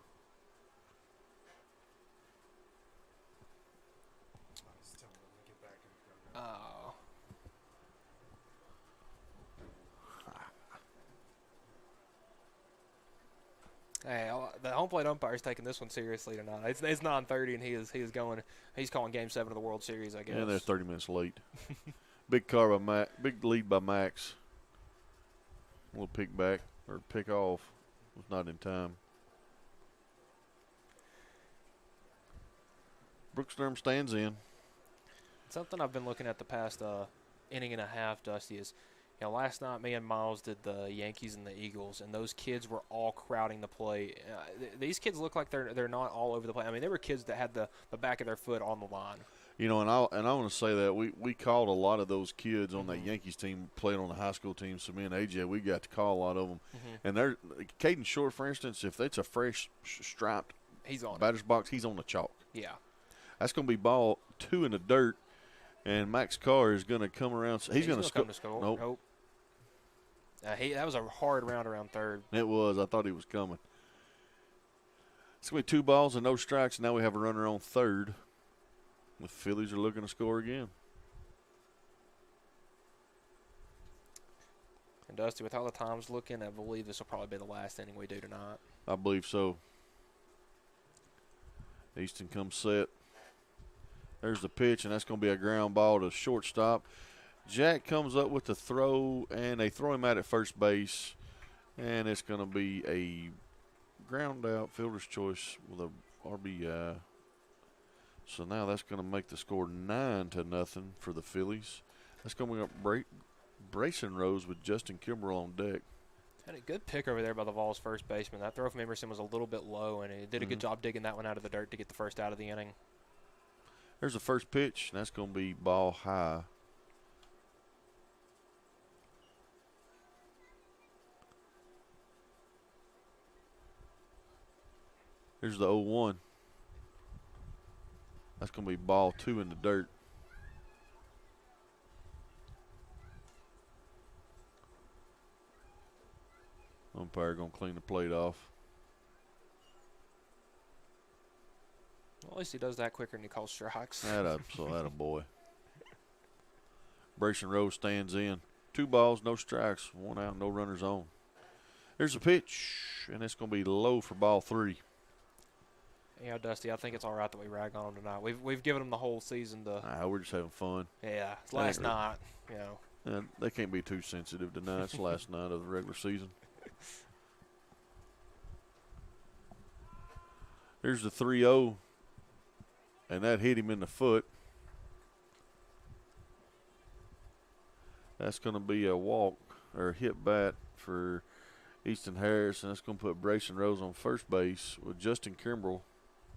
Hey, the home plate umpire is taking this one seriously tonight. It's 9:30, and he's calling Game 7 of the World Series, I guess. And they're 30 minutes late. Big lead by Max. A little pick back or pick off was not in time. Brooks Durham stands in. Something I've been looking at the past inning and a half, Dusty, is last night me and Miles did the Yankees and the Eagles, and those kids were all crowding the plate. These kids look like they're not all over the plate. I mean, they were kids that had the back of their foot on the line. And I want to say that we called a lot of those kids on that Yankees team playing on the high school team. So me and AJ, we got to call a lot of them. And they're Caden Short, for instance, if it's a fresh striped batter's box, he's on the chalk. Yeah, that's going to be ball 2 in the dirt, and Max Carr is going to come around. He's going to score. Nope. That was a hard round around third. It was. I thought he was coming. It's going to be 2 balls and no strikes. Now we have a runner on third. The Phillies are looking to score again. And Dusty, with how the time's looking, I believe this will probably be the last inning we do tonight. I believe so. Easton comes set. There's the pitch, and that's going to be a ground ball to shortstop. Jack comes up with the throw, and they throw him out at first base, and it's going to be a ground out, fielder's choice with a RBI. So now that's going to make the score 9-0 for the Phillies. That's going to bring up Brayson Rose with Justin Kimbrell on deck. Had a good pick over there by the Vols first baseman. That throw from Emerson was a little bit low, and he did a good job digging that one out of the dirt to get the first out of the inning. There's the first pitch, and that's going to be ball high. Here's the 0-1. That's going to be ball 2 in the dirt. Umpire going to clean the plate off. Well, at least he does that quicker than he calls strikes. That a boy. Brayson Rose stands in. 2 balls, no strikes, 1 out, no runners on. Here's the pitch, and it's going to be low for ball 3. Yeah, Dusty, I think it's all right that we rag on him tonight. We've given him the whole season to. We're just having fun. Yeah, it's last night, They can't be too sensitive tonight. It's the last night of the regular season. Here's the 3-0, and that hit him in the foot. That's going to be a walk or hit bat for Easton Harris, and that's going to put Brayson Rose on first base with Justin Kimbrell,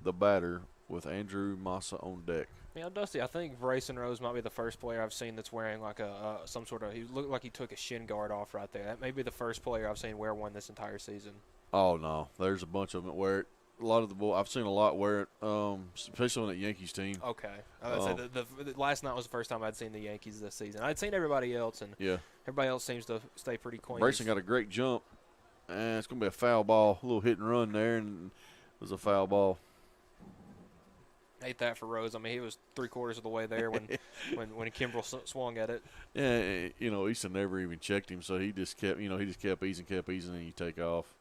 the batter, with Andrew Massa on deck. Yeah, Dusty, I think Brayson Rose might be the first player I've seen that's wearing like some sort of – he looked like he took a shin guard off right there. That may be the first player I've seen wear one this entire season. Oh, no. There's a bunch of them that wear it. A lot of the I've seen a lot wear it, especially on that Yankees team. Okay. I was say the last night was the first time I'd seen the Yankees this season. I'd seen everybody else, and everybody else seems to stay pretty clean. Brayson got a great jump, and it's going to be a foul ball, a little hit and run there, and it was a foul ball. Hate that for Rose. I mean, he was 3/4 of the way there when Kimbrel swung at it. Yeah, Easton never even checked him, so he just kept easing, and you take off.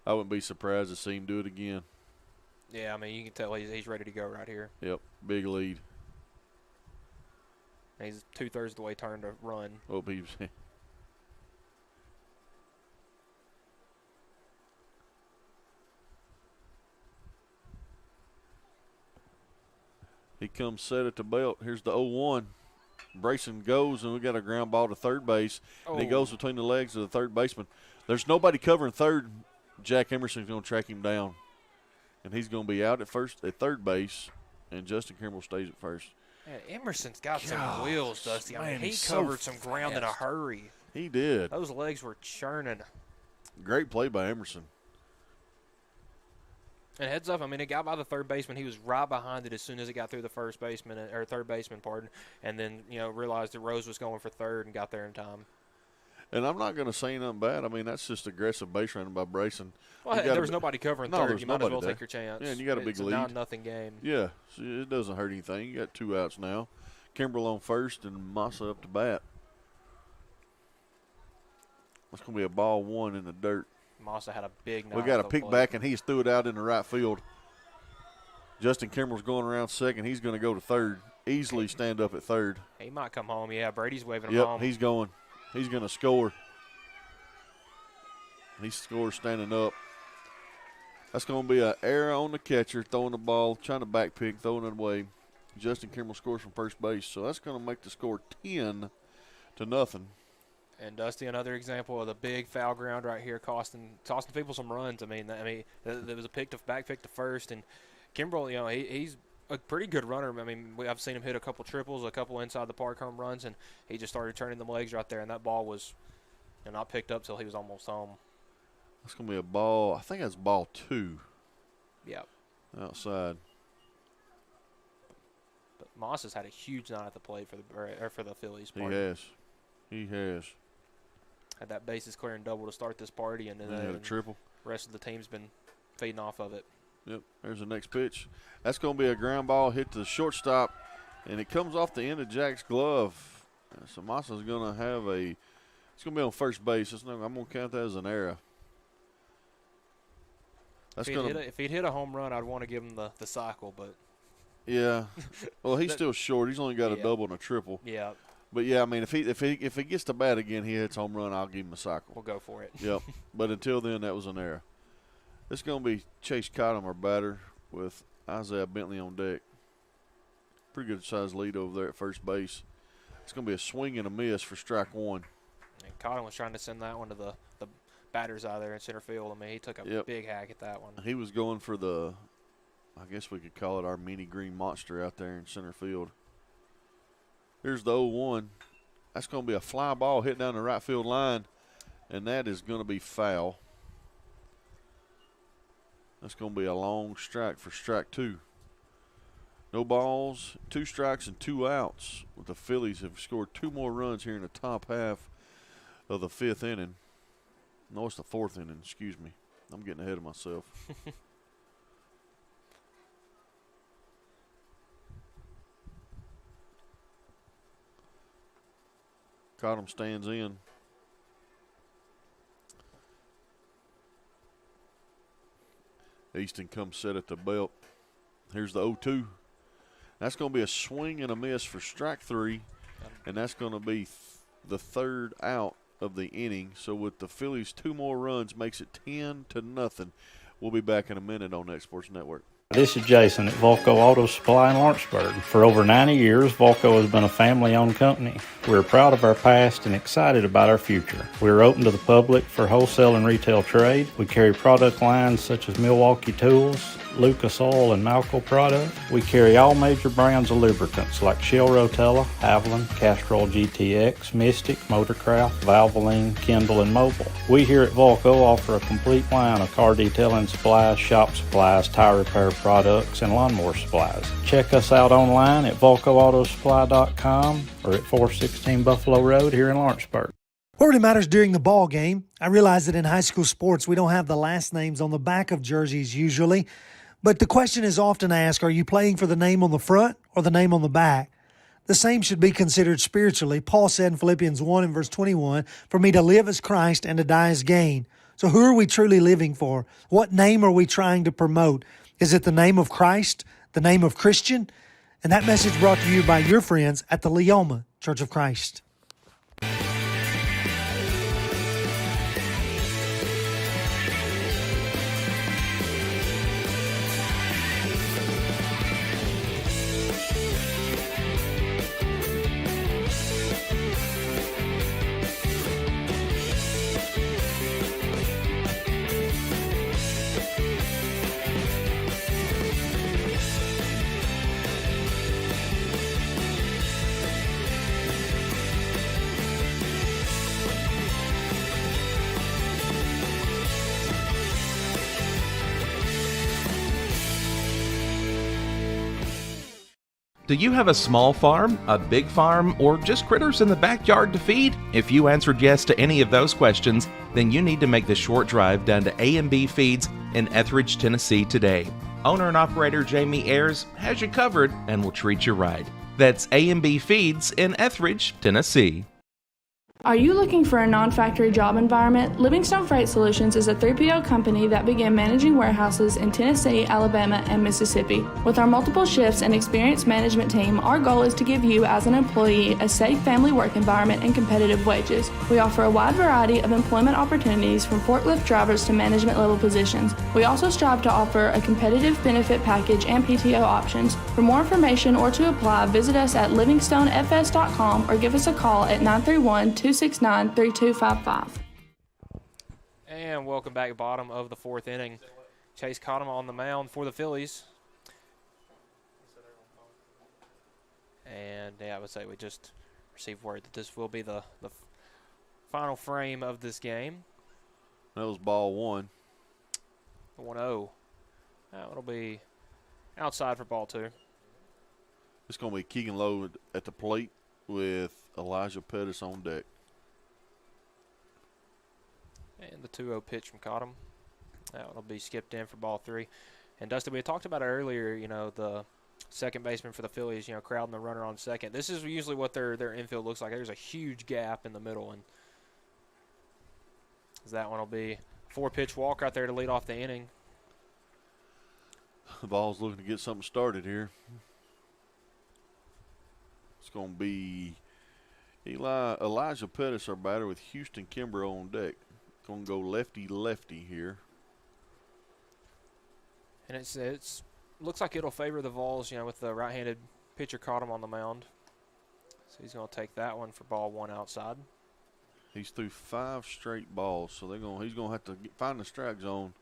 I wouldn't be surprised to see him do it again. Yeah, I mean, you can tell he's ready to go right here. Yep, big lead. And he's 2/3 of the way turned to run. Oh, he comes set at the belt. Here's the 0-1. Brayson goes, and we got a ground ball to third base. And he goes between the legs of the third baseman. There's nobody covering third. Jack Emerson's going to track him down. And he's going to be out at third base, and Justin Kimbrel stays at first. Man, Emerson's got some wheels, Dusty. I mean, he covered some ground in a hurry. He did. Those legs were churning. Great play by Emerson. And heads up, I mean, it got by the third baseman. He was right behind it as soon as it got through the third baseman, and then, realized that Rose was going for third and got there in time. And I'm not going to say nothing bad. I mean, that's just aggressive base running by Brayson. Well, there was nobody covering third. You might as well take your chance. Yeah, and you got a big lead. It's a 9-0 game. Yeah, so it doesn't hurt anything. You got 2 outs now. Kimbrel on first and Massa up to bat. It's going to be a ball 1 in the dirt. Massa had a big night. We got a pick back, and he threw it out in the right field. Justin Kimbrel's going around second. He's going to go to third. Easily stand up at third. He might come home. Yeah, Brady's waving him Yep, home. he's going. He's going to score. He scores standing up. That's going to be an error on the catcher, throwing the ball, trying to back pick, throwing it away. Justin Kimbrel scores from first base, so that's going to make the score 10-0. And Dusty, another example of the big foul ground right here, costing people some runs. I mean, there was a back pick to first, and Kimbrel, he's a pretty good runner. I mean, I've seen him hit a couple triples, a couple inside the park home runs, and he just started turning them legs right there, and that ball was not picked up till he was almost home. That's going to be a ball. I think that's ball 2. Yep. Outside. But Moss has had a huge night at the plate for the Phillies. He has. Had that bases clearing double to start this party, and then had a triple. The rest of the team's been feeding off of it. Yep. There's the next pitch. That's going to be a ground ball hit to the shortstop, and it comes off the end of Jack's glove. So Massa's going to have it's going to be on first base. I'm going to count that as an error. If he'd hit a home run, I'd want to give him the cycle, but yeah. Well, he's still short. He's only got a double and a triple. Yeah. But yeah, I mean, if he gets to bat again, he hits home run, I'll give him a cycle. We'll go for it. Yep. But until then, that was an error. It's going to be Chase Cottom, our batter, with Isaiah Bentley on deck. Pretty good size lead over there at first base. It's going to be a swing and a miss for strike 1. And Cotton was trying to send that one to the batters out there in center field. I mean, he took a big hack at that one. He was going for I guess we could call it our mini green monster out there in center field. Here's the 0-1. That's going to be a fly ball hit down the right field line, and that is going to be foul. That's going to be a long strike for strike 2. No balls, 2 strikes, and 2 outs. The Phillies have scored 2 more runs here in the top half of the 5th inning. No, it's the 4th inning. Excuse me. I'm getting ahead of myself. Cottom stands in. Easton comes set at the belt. Here's the 0-2. That's going to be a swing and a miss for strike 3, and that's going to be the 3rd out of the inning. So with the Phillies 2 more runs, makes it 10-0. We'll be back in a minute on X Sports Network. This is Jason at Volco Auto Supply in Lawrenceburg. For over 90 years, Volco has been a family-owned company. We're proud of our past and excited about our future. We're open to the public for wholesale and retail trade. We carry product lines such as Milwaukee tools, Lucas Oil and Malco products. We carry all major brands of lubricants like Shell Rotella, Haviland, Castrol GTX, Mystic, Motorcraft, Valvoline, Kindle, and Mobil. We here at Volco offer a complete line of car detailing supplies, shop supplies, tire repair products, and lawnmower supplies. Check us out online at VolcoAutosupply.com or at 416 Buffalo Road here in Lawrenceburg. What really matters during the ball game, I realize that in high school sports we don't have the last names on the back of jerseys usually, but the question is often asked, are you playing for the name on the front or the name on the back? The same should be considered spiritually. Paul said in Philippians 1 and verse 21, "For me to live as Christ and to die as gain." So who are we truly living for? What name are we trying to promote? Is it the name of Christ, the name of Christian? And that message brought to you by your friends at the Leoma Church of Christ. Do you have a small farm, a big farm, or just critters in the backyard to feed? If you answered yes to any of those questions, then you need to make the short drive down to A&B Feeds in Etheridge, Tennessee today. Owner and operator Jamie Ayers has you covered and will treat you right. That's A&B Feeds in Etheridge, Tennessee. Are you looking for a non-factory job environment? Livingstone Freight Solutions is a 3PL company that began managing warehouses in Tennessee, Alabama, and Mississippi. With our multiple shifts and experienced management team, our goal is to give you, as an employee, a safe family work environment and competitive wages. We offer a wide variety of employment opportunities from forklift drivers to management level positions. We also strive to offer a competitive benefit package and PTO options. For more information or to apply, visit us at livingstonefs.com or give us a call at 931-269-3255. And welcome back, bottom of the fourth inning. Chase Cottom on the mound for the Phillies. And yeah, I would say we just received word that this will be the final frame of this game. That was ball one. 1-0. That'll be outside for ball two. It's going to be Keegan Lowe at the plate with Elijah Pettis on deck. And the 2-0 pitch from Cottom. That will be skipped in for ball three. And Dustin, we had talked about it earlier, you know, the second baseman for the Phillies, you know, crowding the runner on second. This is usually what their infield looks like. There's a huge gap in the middle, and that one will be 4-pitch walk right there to lead off the inning. The Vols looking to get something started here. It's going to be Elijah Pettis, our batter, with Houston Kimbrough on deck. Going to go lefty-lefty here. And it's looks like it'll favor the Vols, you know, with the right-handed pitcher Cottom on the mound. So he's going to take that one for ball one outside. He's through 5 straight balls, so he's going to have to find the strike zone.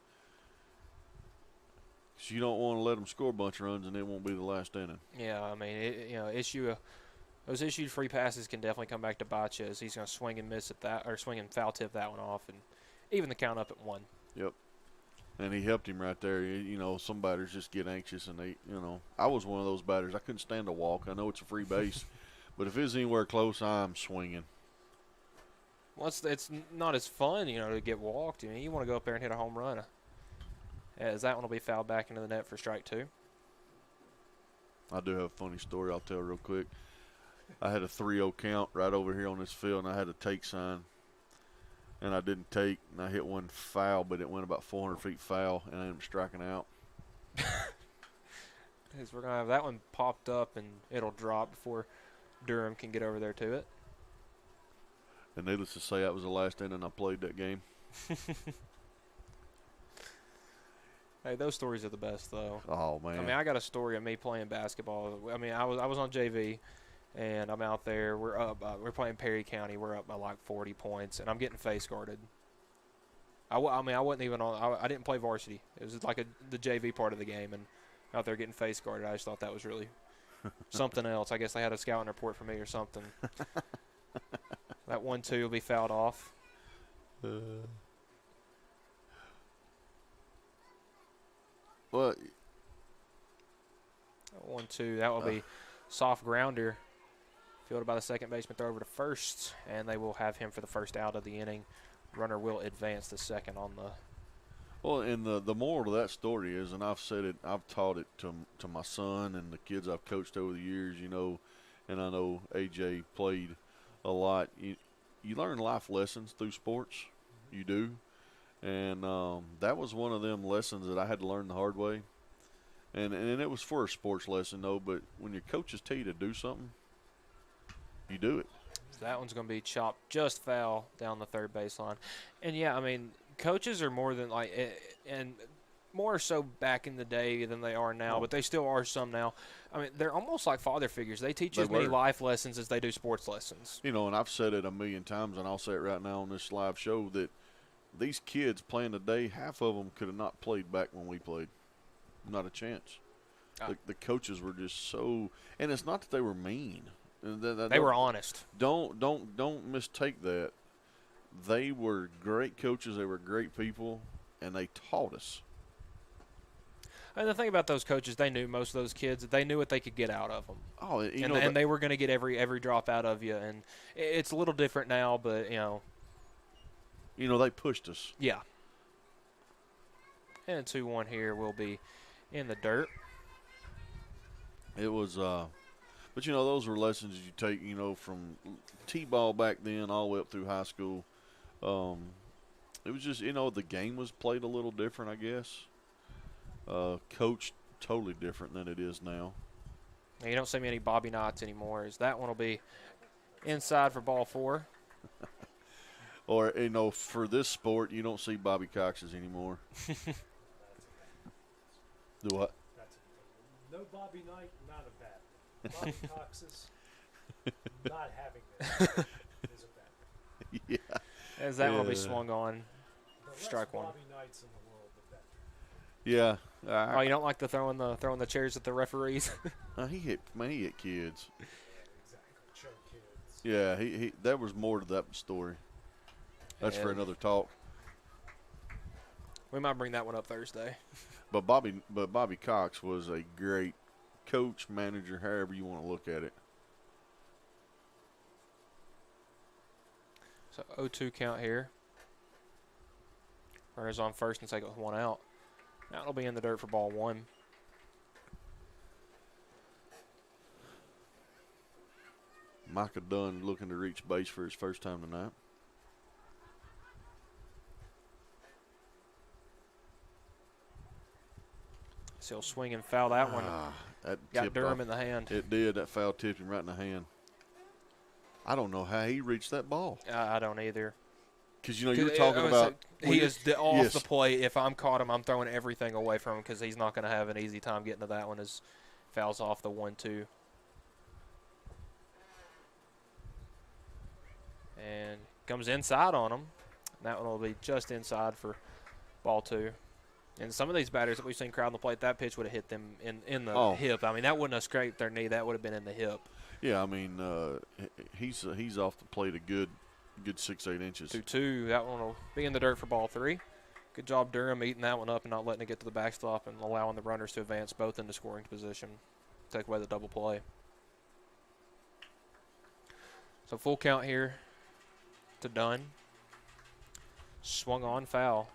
Because you don't want to let him score a bunch of runs, and it won't be the last inning. Yeah, I mean, those issued free passes can definitely come back to bite you, as he's going to swing and miss at that, or swing and foul tip that one off, and even the count up at 1. Yep. And he helped him right there. You know, some batters just get anxious, and I was one of those batters. I couldn't stand a walk. I know it's a free base, but if it's anywhere close, I'm swinging. Well, it's not as fun, you know, to get walked. I mean, you want to go up there and hit a home run. As that one will be fouled back into the net for strike 2. I do have a funny story I'll tell real quick. I had a 3-0 count right over here on this field, and I had a take sign. And I didn't take, and I hit one foul, but it went about 400 feet foul, and I ended up striking out. We're going to have that one popped up, and it'll drop before Durham can get over there to it. And needless to say, that was the last inning I played that game. Hey, those stories are the best, though. Oh, man. I mean, I got a story of me playing basketball. I mean, I was on JV, and I'm out there. We're up. We're playing Perry County. We're up by like 40 points, and I'm getting face guarded. I wasn't even on. I didn't play varsity. It was like the JV part of the game, and out there getting face guarded. I just thought that was really something else. I guess they had a scouting report for me or something. That 1-2 will be fouled off. 1-2. That will be soft grounder. Fielded by the second baseman, throw over to first, and they will have him for the first out of the inning. Runner will advance the second on the. Well, and the moral of that story is, and I've said it, I've taught it to my son and the kids I've coached over the years, you know, and I know AJ played a lot. You learn life lessons through sports. You do. And that was one of them lessons that I had to learn the hard way. And it was for a sports lesson, though, but when your coaches tell you to do something, you do it. So that one's going to be chopped just foul down the third baseline. And, yeah, I mean, coaches are more than and more so back in the day than they are now, but they still are some now. I mean, they're almost like father figures. They teach you as many life lessons as they do sports lessons. You know, and I've said it a million times, and I'll say it right now on this live show, that these kids playing today, half of them could have not played back when we played. Not a chance. The coaches were just so – and it's not that they were mean. They were honest. Don't mistake that. They were great coaches. They were great people, and they taught us. And the thing about those coaches, they knew most of those kids. They knew what they could get out of them. Oh, and they were going to get every drop out of you. And it's a little different now, but you know. You know, they pushed us. Yeah. And 2-1 here will be in the dirt. It was, but you know, those were lessons you take, you know, from T-ball back then all the way up through high school. It was just, you know, the game was played a little different, I guess. Coached totally different than it is now. You don't see many Bobby Knights anymore. That one will be inside for ball 4. Or, you know, for this sport, you don't see Bobby Coxes anymore. Do what? No Bobby Knight, not a bat. Bobby Coxes, not having that is a bat. Yeah. As that will be swung on. Strike one. Bobby Knights in the world, the better. Yeah. Oh, you don't like the throwing the chairs at the referees? He hit kids. Exactly. Choke kids. Yeah, he there was more to that story. That's for another talk. We might bring that one up Thursday. But Bobby Cox was a great coach, manager, however you want to look at it. So 0-2 count here. Runners on first and take it with one out. Now it'll be in the dirt for ball 1. Micah Dunn looking to reach base for his first time tonight. So he'll swing and foul that one. That got Durham in the hand. It did. That foul tipped him right in the hand. I don't know how he reached that ball. I don't either. Because, you know, you were talking about. He is off the plate. If I'm caught him, I'm throwing everything away from him because he's not going to have an easy time getting to that one as fouls off the 1-2. And comes inside on him. That one will be just inside for ball 2. And some of these batters that we've seen crowding the plate, that pitch would have hit them in the hip. I mean, that wouldn't have scraped their knee. That would have been in the hip. Yeah, I mean, he's off the plate a good 6-8 inches. 2-2. That one will be in the dirt for ball 3. Good job, Durham, eating that one up and not letting it get to the backstop and allowing the runners to advance both into scoring position. Take away the double play. So full count here to Dunn. Swung on, foul.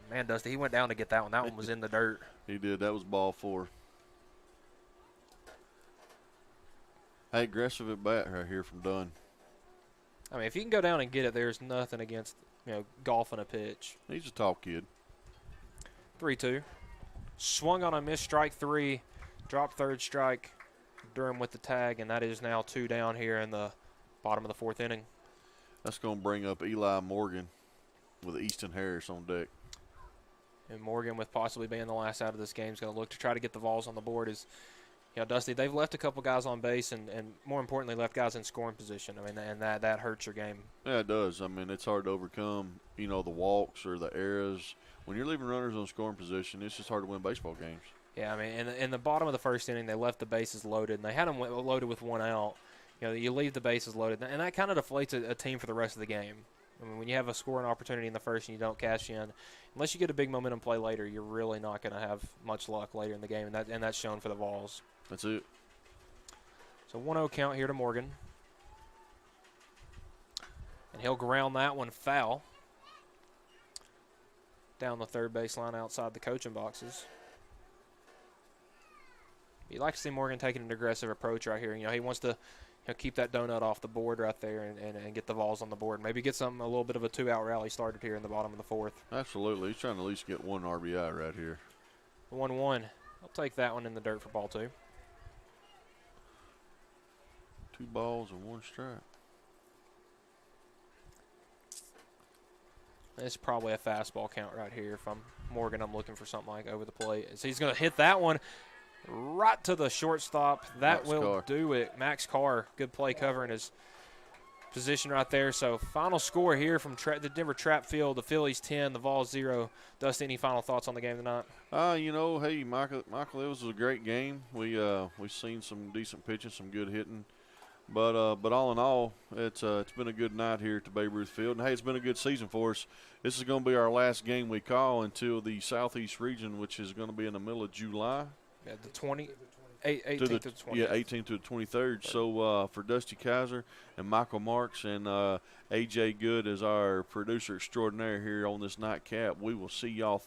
Man, Dusty, he went down to get that one. That one was in the dirt. He did. That was ball 4. Hey, aggressive at bat right here from Dunn. I mean, if you can go down and get it, there's nothing against, golfing a pitch. He's a tall kid. 3-2. Swung on a missed strike 3. Dropped third strike. Durham with the tag, and that is now 2 down here in the bottom of the 4th inning. That's going to bring up Eli Morgan with Easton Harris on deck. And Morgan, with possibly being the last out of this game, is going to look to try to get the Vols on the board as Dusty, they've left a couple guys on base and more importantly, left guys in scoring position. I mean, and that hurts your game. Yeah, it does. I mean, it's hard to overcome, the walks or the errors. When you're leaving runners on scoring position, it's just hard to win baseball games. Yeah, I mean, in the bottom of the first inning, they left the bases loaded, and they had them loaded with one out. You leave the bases loaded, and that kind of deflates a team for the rest of the game. I mean, when you have a scoring opportunity in the first and you don't cash in, unless you get a big momentum play later, you're really not going to have much luck later in the game, and that's shown for the Vols. That's it. So 1-0 count here to Morgan. And he'll ground that one foul down the third baseline outside the coaching boxes. You'd like to see Morgan taking an aggressive approach right here. He wants to keep that donut off the board right there and get the Vols on the board. Maybe get a little bit of a 2-out rally started here in the bottom of the fourth. Absolutely. He's trying to at least get one RBI right here. 1-1. I'll take that one in the dirt for ball 2. 2 balls and 1 strike. It's probably a fastball count right here. If I'm Morgan, I'm looking for something like over the plate. So he's going to hit that one right to the shortstop. That will do it. Max Carr, good play covering his position right there. So final score here from the Denver Trapp Field, the Phillies 10, the Vols 0. Dusty, any final thoughts on the game tonight? Hey, Michael, it was a great game. We've seen some decent pitching, some good hitting. But all in all, it's been a good night here at the Babe Ruth Field. And, hey, it's been a good season for us. This is going to be our last game we call until the Southeast region, which is going to be in the middle of July. Yeah, the 18th to the 20th. Yeah, 18th to the 23rd. So for Dusty Kaiser and Michael Marks and A.J. Good as our producer extraordinaire here on this nightcap, we will see y'all